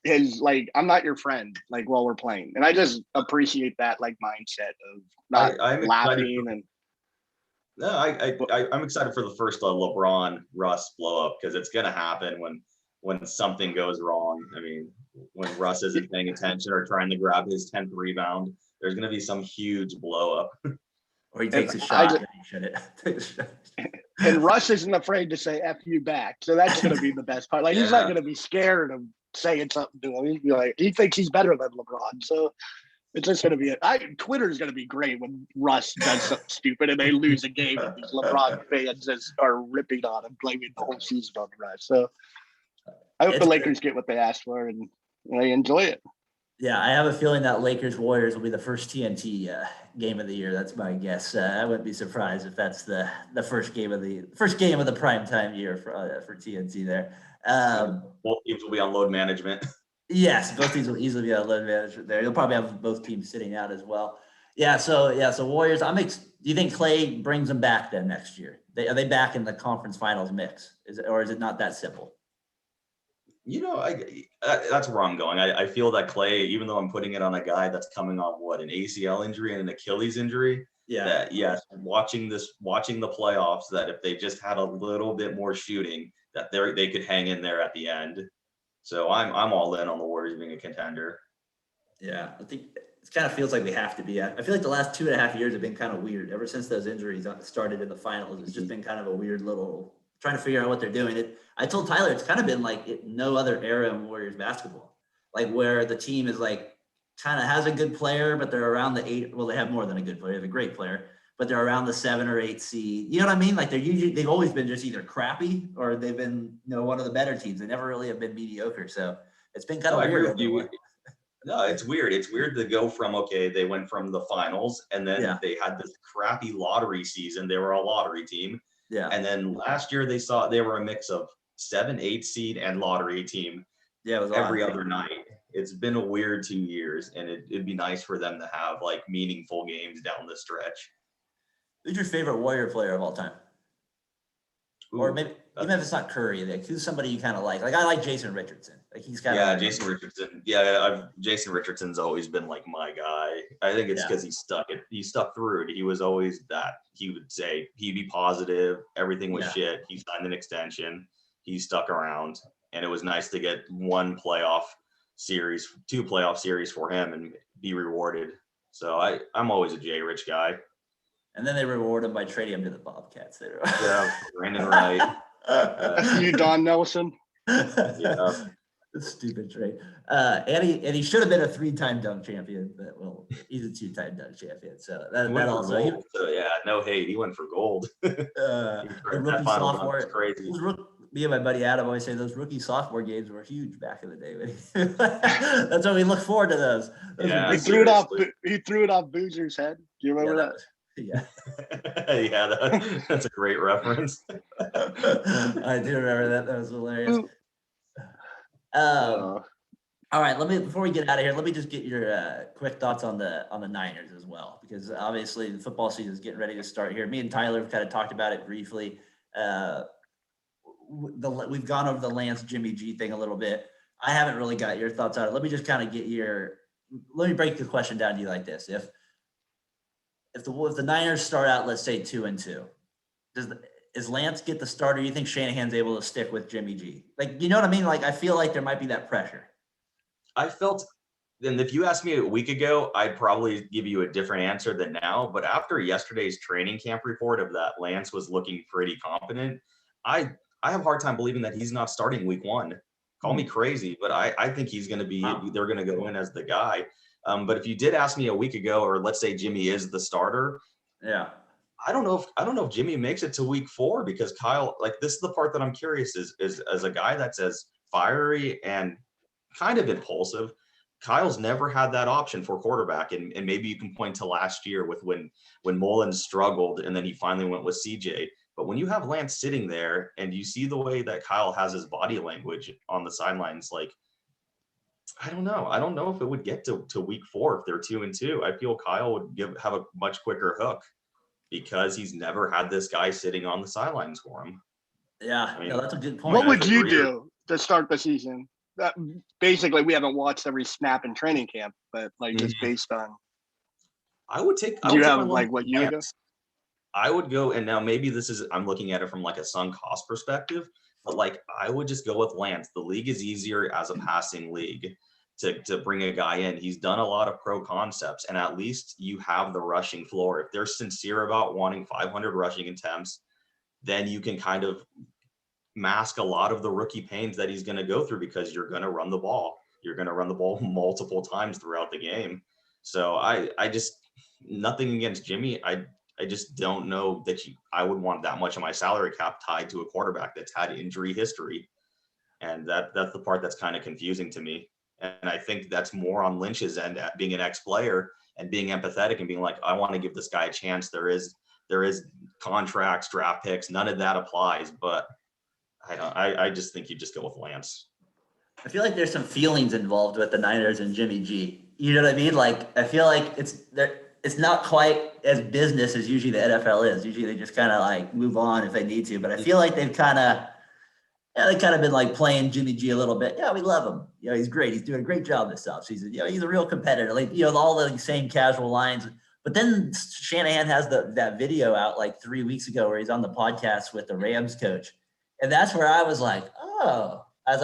is like, I'm not your friend, like, while we're playing. And I just appreciate that like mindset of not laughing. I'm excited for the first LeBron Russ blow up, because it's gonna happen when something goes wrong. I mean, when Russ isn't paying attention or trying to grab his 10th rebound, there's going to be some huge blow up. Or he takes a shot and he shouldn't. And Russ isn't afraid to say F you back. So that's going to be the best part. Like, he's not going to be scared of saying something to him. He'd be like, he thinks he's better than LeBron. So it's just going to be Twitter's going to be great when Russ does something stupid and they lose a game and these LeBron fans just are ripping on him, blaming the whole season on Russ. So I hope the Lakers get what they asked for and they enjoy it. Yeah, I have a feeling that Lakers Warriors will be the first TNT game of the year. That's my guess. I wouldn't be surprised if that's the first game of the primetime year for TNT there. Both teams will be on load management. Yes, both teams will easily be on load management there. You'll probably have both teams sitting out as well. So Warriors. Do you think Clay brings them back then next year? Are they back in the conference finals mix? Is it not that simple? That's where I'm going. I feel that Clay, even though I'm putting it on a guy that's coming off an ACL injury and an Achilles injury, watching the playoffs, that if they just had a little bit more shooting, that they could hang in there at the end. So I'm all in on the Warriors being a contender. Yeah, I think it kind of feels like we have to be. I feel like the last 2.5 years have been kind of weird. Ever since those injuries started in the finals, it's just been kind of a weird little trying to figure out what they're doing. I told Tyler it's kind of been like no other era in Warriors basketball, like where the team is like kind of has a good player, but they're around the 8. Well, they have more than a good player; they have a great player, but they're around the 7 or 8 seed. You know what I mean? Like they've always been just either crappy or they've been one of the better teams. They never really have been mediocre. So it's been kind of weird. I agree with you. No, it's weird. It's weird to go from, they went from the finals and then they had this crappy lottery season. They were a lottery team. Yeah. And then last year they were a mix of 7, 8 seed and lottery team. Yeah, it was every other night. It's been a weird 2 years, and it'd be nice for them to have like meaningful games down the stretch. Who's your favorite Warrior player of all time? or maybe even if it's not Curry, like who's somebody you kind of like? Like I like Jason Richardson. Like he's kind of yeah, Jason Richardson. Yeah, Jason Richardson's always been like my guy. I think it's because he stuck through it. He was always that. He would say he'd be positive. Everything was shit. He signed an extension. He stuck around, and it was nice to get 2 playoff series for him and be rewarded. So I'm always a J Rich guy. And then they reward him by trading him to the Bobcats. Yeah, Brandon Wright. You Don Nelson. Yeah. Stupid trade. And he should have been a 3-time dunk champion, but well, he's a 2-time dunk champion. So that also no hate. He went for gold. Rookie sophomore. Crazy. Me and my buddy Adam always say those rookie sophomore games were huge back in the day. That's why we look forward to those. He threw it off Boozer's head. Do you remember that? Yeah. That's a great reference. I do remember that. That was hilarious. All right, before we get out of here, let me just get your quick thoughts on the Niners as well, because obviously the football season is getting ready to start here. Me and Tyler have kind of talked about it briefly. We've gone over the Lance Jimmy G thing a little bit. I haven't really got your thoughts on it. Let me just kind of let me break the question down to you like this. If the Niners start out, let's say 2-2, is Lance get the start, or you think Shanahan's able to stick with Jimmy G? Like, you know what I mean? Like, I feel like there might be that pressure. I felt, and if you asked me a week ago, I'd probably give you a different answer than now. But after yesterday's training camp report of that Lance was looking pretty competent, I have a hard time believing that he's not starting week 1. Call me crazy, but I think he's going to be, they're going to go in as the guy. But if you did ask me a week ago, or let's say Jimmy is the starter. Yeah. I don't know if Jimmy makes it to week 4, because Kyle, like, this is the part that I'm curious is as a guy that's as fiery and kind of impulsive, Kyle's never had that option for quarterback. And maybe you can point to last year with when Mullins struggled and then he finally went with CJ. But when you have Lance sitting there and you see the way that Kyle has his body language on the sidelines, like, I don't know if it would get to week 4 if they're 2-2. I feel Kyle would have a much quicker hook, because he's never had this guy sitting on the sidelines for him. Yeah, that's a good point. What would you do to start the season? Basically, we haven't watched every snap in training camp, but like just based on. I would take. Do you have like what you would? I would go, and now maybe I'm looking at it from like a sunk cost perspective, but like I would just go with Lance. The league is easier as a passing league to bring a guy in. He's done a lot of pro concepts, and at least you have the rushing floor. If they're sincere about wanting 500 rushing attempts, then you can kind of mask a lot of the rookie pains that he's going to go through, because you're going to run the ball. You're going to run the ball multiple times throughout the game. So I just, nothing against Jimmy. I just don't know that I would want that much of my salary cap tied to a quarterback that's had injury history. And that's the part that's kind of confusing to me. And I think that's more on Lynch's end, at being an ex-player and being empathetic and being like, I want to give this guy a chance. There is contracts, draft picks, none of that applies. But I just think you just go with Lance. I feel like there's some feelings involved with the Niners and Jimmy G. You know what I mean? Like, I feel like it's not quite as business as usually the NFL is. Usually they just kind of like move on if they need to. But I feel like they've kind of been like playing Jimmy G a little bit. Yeah, we love him. You know, he's great. He's doing a great job this offseason. You know, he's a real competitor. Like, you know, all the same casual lines. But then Shanahan has that video out like 3 weeks ago where he's on the podcast with the Rams coach. And that's where I was like,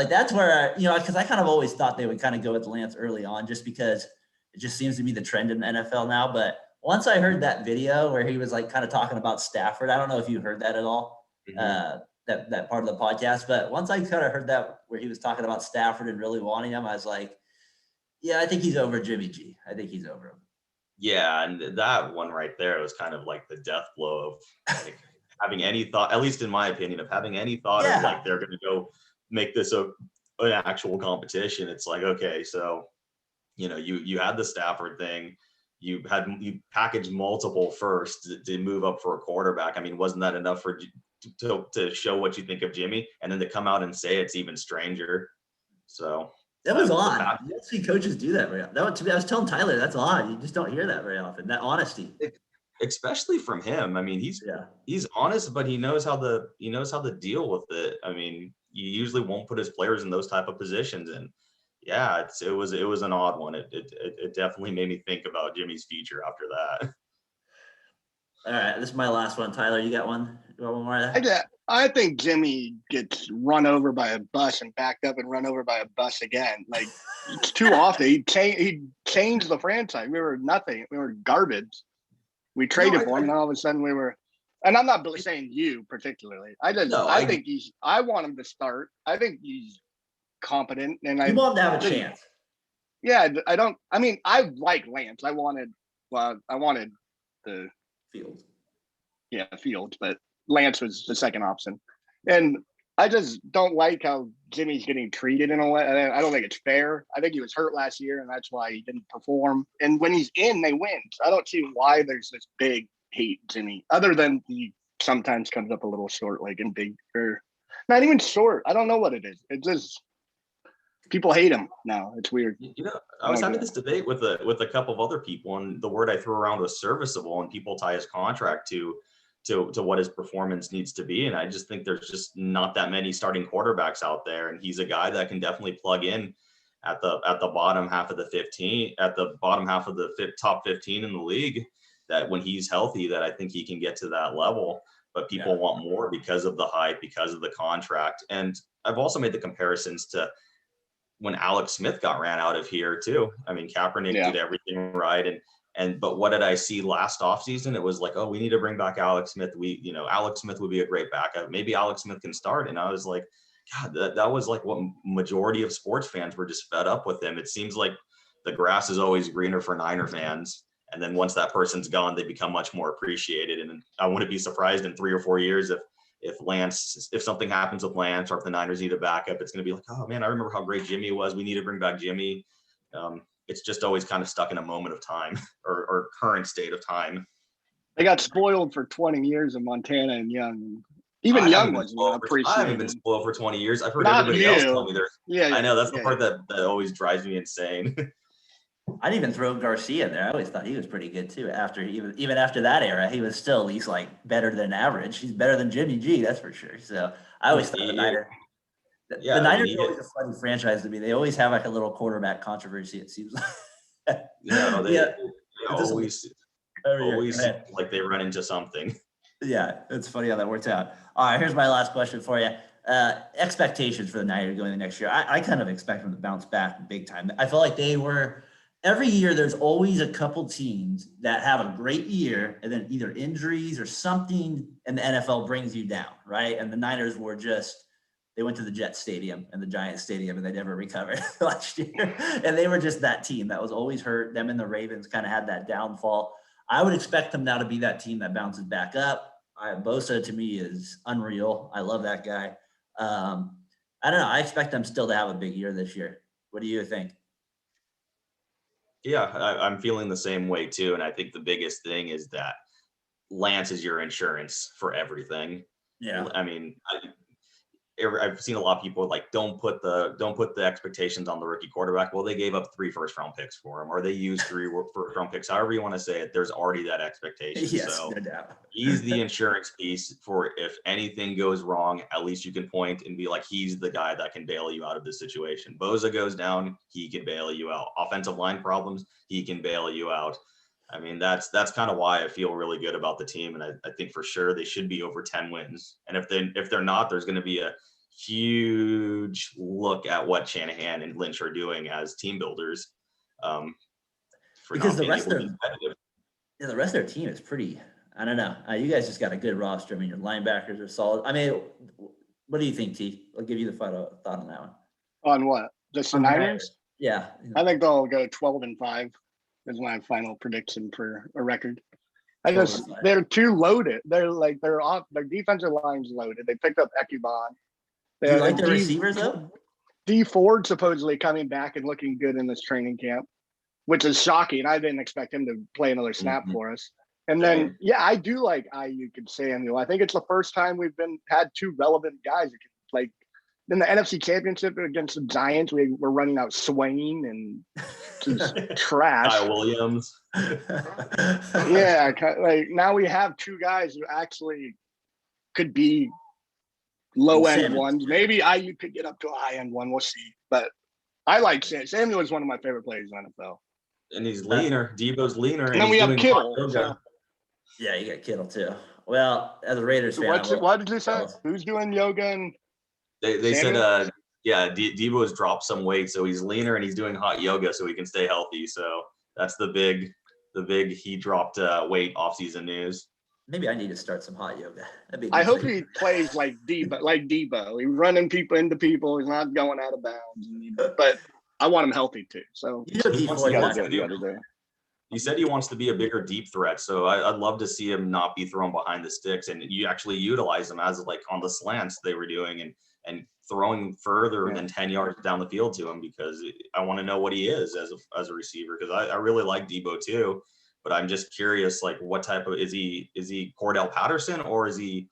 that's where, because I kind of always thought they would kind of go with Lance early on, just because it just seems to be the trend in the NFL now. But once I heard that video where he was like kind of talking about Stafford, I don't know if you heard that at all, that part of the podcast. But once I kind of heard that where he was talking about Stafford and really wanting him, I was like, yeah, I think he's over Jimmy G. I think he's over him. Yeah, and that one right there was kind of like the death blow of like, having any thought, at least in my opinion, of having any thought of like they're going to go make this an actual competition. It's like, okay, so you had the Stafford thing, you packaged multiple first to move up for a quarterback. I mean, wasn't that enough for to show what you think of Jimmy, and then to come out and say it's even stranger? So that was odd. You don't see coaches do that very often. I was telling Tyler, that's odd. You just don't hear that very often. That honesty. especially from him. I mean, he's honest, but he knows how to deal with it. I mean, you usually won't put his players in those type of positions, and yeah, it was an odd one. It definitely made me think about Jimmy's future after that. All right, this is my last one. Tyler, you got one? You got one more? I think Jimmy gets run over by a bus and backed up and run over by a bus again. Like, it's too often. He changed the franchise. We were nothing. We were garbage. We traded for him, and all of a sudden we were. And I'm not saying you particularly. I think I want him to start. I think he's competent, and you want him to have a chance. Yeah, I like Lance. I wanted the Fields. Yeah, Fields, but Lance was the second option. And I just don't like how Jimmy's getting treated in a way. I don't think it's fair. I think he was hurt last year, and that's why he didn't perform. And when he's in, they win. So I don't see why there's this big hate Jimmy, other than he sometimes comes up a little short, like in big, or not even short. I don't know what it is. It just people hate him now. It's weird. I was having this debate with a couple of other people, and the word I threw around was serviceable, and people tie his contract to what his performance needs to be. And I just think there's just not that many starting quarterbacks out there, and he's a guy that can definitely plug in at the bottom half of the 15, at the bottom half of the top 15 in the league. That when he's healthy, that I think he can get to that level. But people want more because of the hype, because of the contract. And I've also made the comparisons to when Alex Smith got ran out of here too. I mean, Kaepernick did everything right. But what did I see last offseason? It was like, oh, we need to bring back Alex Smith. Alex Smith would be a great backup. Maybe Alex Smith can start. And I was like, God, that was like what majority of sports fans were just fed up with him. It seems like the grass is always greener for Niner fans. And then once that person's gone, they become much more appreciated. And I wouldn't be surprised in 3 or 4 years if something happens with Lance, or if the Niners need a backup, it's going to be like, oh man, I remember how great Jimmy was. We need to bring back Jimmy. It's just always kind of stuck in a moment of time or current state of time. They got spoiled for 20 years in Montana and Young. Even Young wasn't appreciated. I haven't been spoiled for 20 years. I've heard everybody else tell me there's. Yeah, I know that's the part that always drives me insane. I'd even throw Garcia in there. I always thought he was pretty good too. Even after that era, he was still at least like better than average. He's better than Jimmy G, that's for sure. So I always thought the Niners. The Niners are always a funny franchise to me. They always have like a little quarterback controversy. It seems like. They always like they run into something. Yeah, it's funny how that works out. All right, here's my last question for you. Expectations for the Niners going the next year. I kind of expect them to bounce back big time. I feel like they were. Every year, there's always a couple teams that have a great year, and then either injuries or something, and the NFL brings you down, right? And the Niners were they went to the Jet Stadium and the Giants Stadium, and they never recovered last year. And they were just that team that was always hurt. Them and the Ravens kind of had that downfall. I would expect them now to be that team that bounces back up. Bosa, to me, is unreal. I love that guy. I don't know. I expect them still to have a big year this year. What do you think? Yeah, I'm feeling the same way too. And I think the biggest thing is that Lance is your insurance for everything. Yeah. I mean, I've seen a lot of people like, don't put the expectations on the rookie quarterback. Well, they gave up 3 first-round picks for him, or they used 3 first-round picks. However you want to say it, there's already that expectation. Yes, so no doubt. He's the insurance piece for if anything goes wrong, at least you can point and be like, he's the guy that can bail you out of this situation. Bosa goes down, he can bail you out. Offensive line problems, he can bail you out. I mean, that's kind of why I feel really good about the team. And I think for sure they should be over 10 wins. And if they're not, there's going to be a huge look at what Shanahan and Lynch are doing as team builders. Because the rest of their team is pretty, I don't know. You guys just got a good roster. I mean, your linebackers are solid. I mean, what do you think, T? I'll give you the final thought on that one. On what? Just the Niners? Yeah. I think they'll go 12-5. Is my final prediction for a record. They're too loaded. They're off. Their defensive line's loaded. They picked up Ekuban. Do you like the receivers though? D Ford supposedly coming back and looking good in this training camp, which is shocking. I didn't expect him to play another snap for us. And then, I do like Ayuk and Samuel. I think it's the first time we've had 2 relevant guys that can then the NFC Championship against the Giants, we're running out Swain and just trash. Kyle Williams. Yeah, like now we have two guys who actually could be low-end ones. Maybe IU could get up to a high-end one. We'll see. But I like Samuel is one of my favorite players in the NFL. And he's leaner. Debo's leaner. And then we have Kittle. So. Yeah, you got Kittle too. Well, as a Raiders fan, what did you say? Who's doing yoga? And they said, Debo has dropped some weight, so he's leaner and he's doing hot yoga so he can stay healthy. So that's the big he dropped weight off-season news. Maybe I need to start some hot yoga. I hope he plays like Debo. He's running people into people. He's not going out of bounds. But I want him healthy too. So he said he wants to be a bigger deep threat. So I'd love to see him not be thrown behind the sticks, and you actually utilize him as like on the slants they were doing and throwing further than 10 yards down the field to him, because I want to know what he is as a receiver, because I really like Debo too. But I'm just curious, like, what type of is he Cordell Patterson, or is he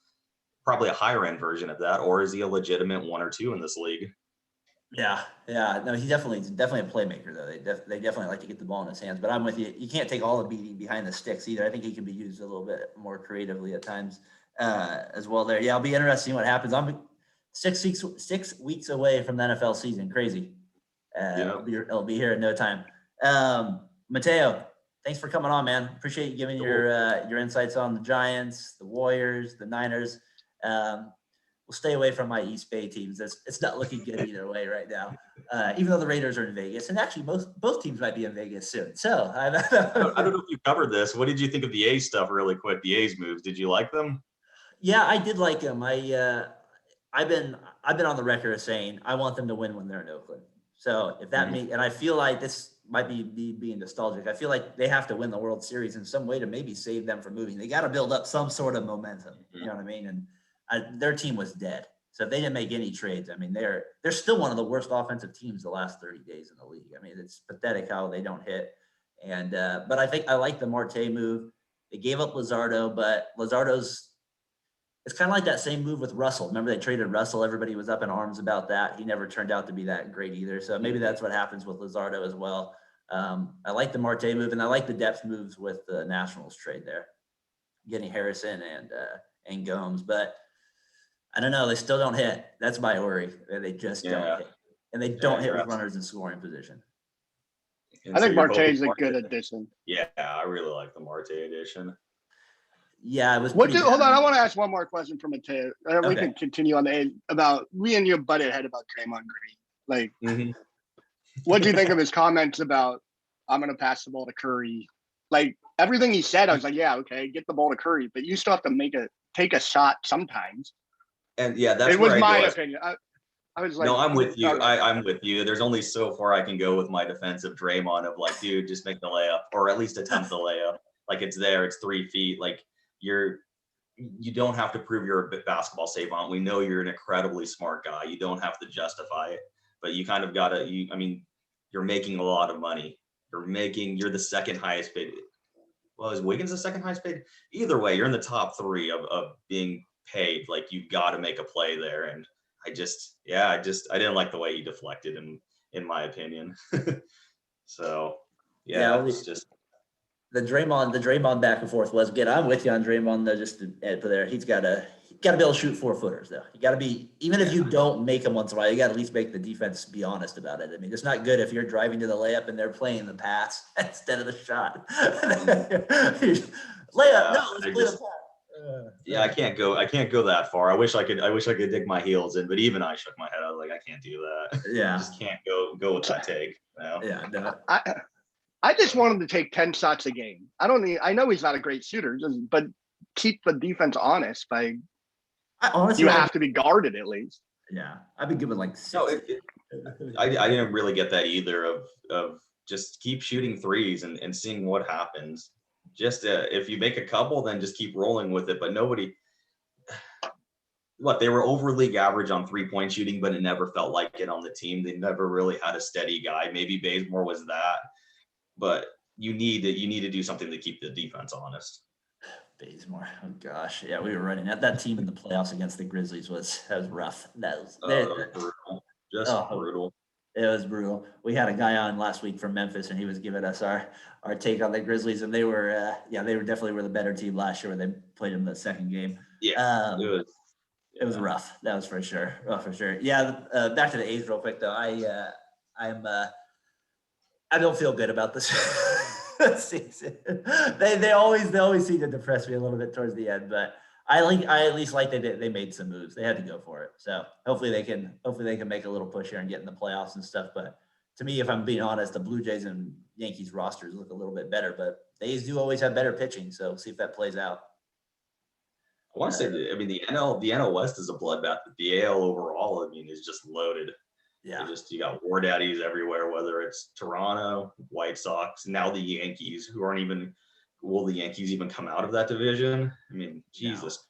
probably a higher end version of that, or is he a legitimate 1 or 2 in this league? Yeah. No, he's definitely a playmaker though. They definitely like to get the ball in his hands. But I'm with you. You can't take all the beating behind the sticks either. I think he can be used a little bit more creatively at times as well. There, I'll be interested in what happens. I'm 6 weeks away from the NFL season. Crazy. It'll be here in no time. Mateo, thanks for coming on, man. Appreciate you giving your insights on the Giants, the Warriors, the Niners. We'll stay away from my East Bay teams. It's not looking good either way right now. Even though the Raiders are in Vegas, and actually both teams might be in Vegas soon. So I don't know if you covered this. What did you think of the A's stuff? Really quick, the A's moves. Did you like them? Yeah, I did like them. I've been on the record of saying I want them to win when they're in Oakland. So if that means, and I feel like this might be me being nostalgic. I feel like they have to win the World Series in some way to maybe save them from moving. They got to build up some sort of momentum. You know what I mean? And their team was dead. So if they didn't make any trades, I mean, they're still one of the worst offensive teams the last 30 days in the league. I mean, it's pathetic how they don't hit. And but I think I like the Marte move. They gave up Luzardo, but it's kind of like that same move with Russell. Remember they traded Russell? Everybody was up in arms about that. He never turned out to be that great either. So maybe that's what happens with Luzardo as well. I like the Marte move, and I like the depth moves with the Nationals trade there, getting Harrison and Gomes. But I don't know. They still don't hit. That's my worry. They just don't hit. And they don't hit with runners in scoring position. I think Marte is a good addition. Yeah, I really like the Marte addition. Yeah, it was. Hold on, I want to ask one more question from Mateo. We can continue on about we and you butted head about Draymond Green. Like, what do you think of his comments about I'm going to pass the ball to Curry? Like everything he said, I was like, yeah, okay, get the ball to Curry, but you still have to take a shot sometimes. And yeah, that's it was my opinion. I was like, no, I'm with you. I'm with you. There's only so far I can go with my defense of Draymond of like, dude, just make the layup or at least attempt the layup. Like it's there, it's 3 feet. Like you don't have to prove you're a basketball savant. We know you're an incredibly smart guy. You don't have to justify it, but you kind of gotta. You're making a lot of money. You're the second highest paid. Well, is Wiggins the second highest paid? Either way, you're in the top 3 of being paid. Like you've got to make a play there. And I didn't like the way he deflected in my opinion. So yeah, it was just the Draymond back and forth was good. I'm with you on Draymond though. Just to add to there, he's got to be able to shoot 4-footers though. You got to be, even if you don't make them once in a while, you got to at least make the defense be honest about it. I mean, it's not good if you're driving to the layup and they're playing the pass instead of the shot. Layup, no, let's play the pass. Yeah, I can't go that far. I wish I could dig my heels in, but even I shook my head. I was like, I can't do that. Yeah, I just can't go with that take. You know? Yeah, no. I just want him to take 10 shots a game. I know he's not a great shooter, but keep the defense honest by. You have to be guarded at least. Yeah, I've been given like 6. No, I didn't really get that either. Of just keep shooting threes and seeing what happens. Just if you make a couple, then just keep rolling with it. But nobody, they were over league average on 3-point shooting, but it never felt like it on the team. They never really had a steady guy. Maybe Bazemore was that, but you need to do something to keep the defense honest. Bazemore. Oh gosh, yeah, we were running that team in the playoffs against the Grizzlies was rough. That was brutal. Just brutal. It was brutal. We had a guy on last week from Memphis, and he was giving us our take on the Grizzlies, and they were definitely the better team last year when they played them the second game. Yeah, it was rough. That was for sure. For sure. Yeah. Back to the A's real quick though. I don't feel good about this season. They always seem to depress me a little bit towards the end, but I at least like they made some moves. They had to go for it. So hopefully they can make a little push here and get in the playoffs and stuff. But to me, if I'm being honest, the Blue Jays and Yankees rosters look a little bit better, but the A's do always have better pitching. So we'll see if that plays out. I want to say, the NL West is a bloodbath, but the AL overall, is just loaded. Yeah. You got war daddies everywhere, whether it's Toronto, White Sox, now the Yankees, who aren't even. Will the Yankees even come out of that division? Jesus,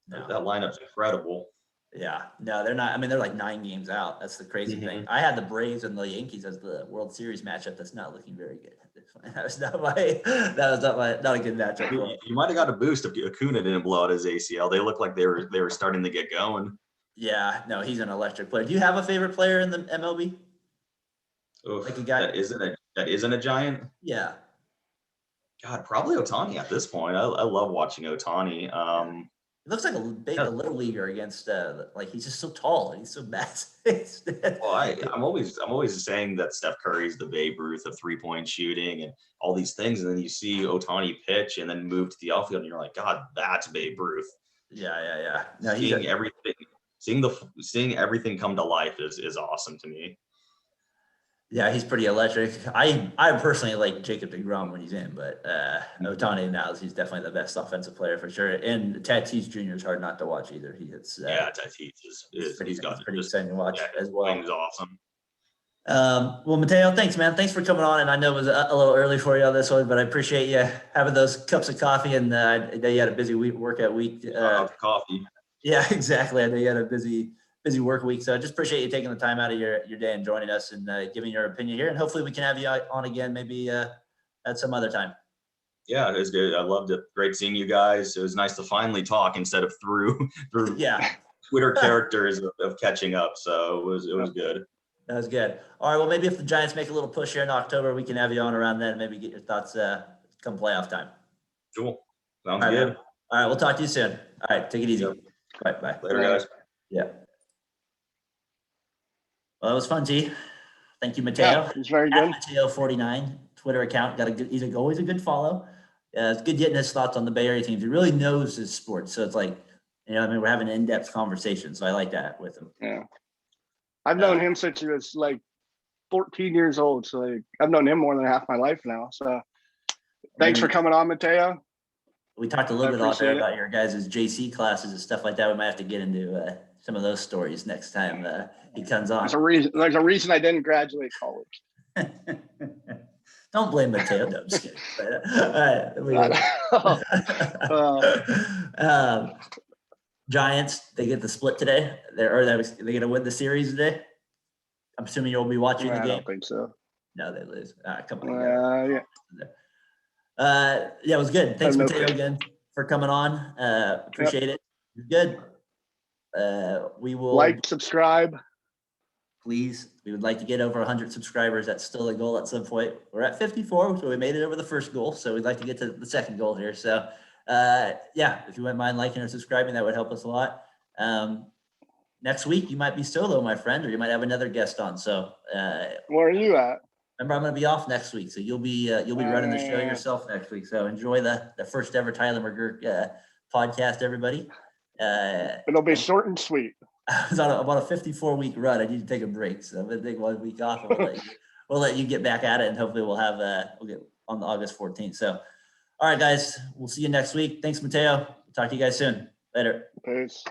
no. That lineup's incredible. Yeah, no, they're not. They're like 9 games out. That's the crazy thing. I had the Braves and the Yankees as the World Series matchup. That's not looking very good. That was not a good matchup. You might have got a boost if Acuna didn't blow out his ACL. They looked like they were starting to get going. Yeah, no, he's an electric player. Do you have a favorite player in the MLB? Oof, like a guy that isn't a Giant? Yeah. God, probably Ohtani at this point. I love watching Ohtani. He looks like a little leaguer against he's just so tall and he's so massive. Well, I'm always saying that Steph Curry's the Babe Ruth of 3-point shooting and all these things, and then you see Ohtani pitch and then move to the outfield, and you're like, God, that's Babe Ruth. Yeah. No, seeing everything come to life is awesome to me. Yeah, he's pretty electric. I personally like Jacob deGrom when he's in, but Ohtani now he's definitely the best offensive player for sure. And Tatis Jr. is hard not to watch either. Tatis is pretty exciting to watch as well. He's awesome. Well, Mateo, thanks, man. Thanks for coming on. And I know it was a little early for you on this one, but I appreciate you having those cups of coffee. And I know you had a busy workout week. Coffee. Yeah, exactly. I know you had a busy work week. So I just appreciate you taking the time out of your day and joining us and giving your opinion here. And hopefully we can have you on again, maybe at some other time. Yeah, it was good. I loved it. Great seeing you guys. It was nice to finally talk instead of through Twitter characters of catching up. So it was good. That was good. All right. Well, maybe if the Giants make a little push here in October, we can have you on around then and maybe get your thoughts come playoff time. Cool. Sounds good. Man. All right. We'll talk to you soon. All right. Take it easy. Yep. All right. Bye. Later, guys. Yeah. Well, that was fun, T. Thank you, Mateo. Yeah, it was very good. Mateo49 Twitter account. He's always a good follow. It's good getting his thoughts on the Bay Area teams. He really knows his sports. So it's like, we're having an in-depth conversation. So I like that with him. Yeah. I've known him since he was 14 years old. So I've known him more than half my life now. So thanks for coming on, Mateo. We talked a little bit out there about your guys' JC classes and stuff like that. We might have to get into some of those stories next time he comes on. There's a reason I didn't graduate college. Don't blame Mateo. No, I'm just kidding. All right. Giants, they get the split today. They're going to win the series today. I'm assuming you'll be watching the game. I don't think so. No, they lose. All right, come on. Yeah. It was good. Thanks, Mateo, again for coming on. Appreciate it. You're good. We will subscribe. Please. We would like to get over 100 subscribers. That's still a goal at some point. We're at 54, so we made it over the first goal. So we'd like to get to the second goal here. So if you wouldn't mind liking or subscribing, that would help us a lot. Next week you might be solo, my friend, or you might have another guest on. So where are you at? Remember, I'm going to be off next week, so you'll be running the show yourself next week. So enjoy the first ever Tyler McGurk podcast, everybody. It'll be short and sweet. I was on about a 54-week run. I need to take a break, so I'm going to take 1 week off. And we'll let you get back at it, and hopefully we'll get on the August 14th. So, all right, guys, we'll see you next week. Thanks, Mateo. Talk to you guys soon. Later. Peace.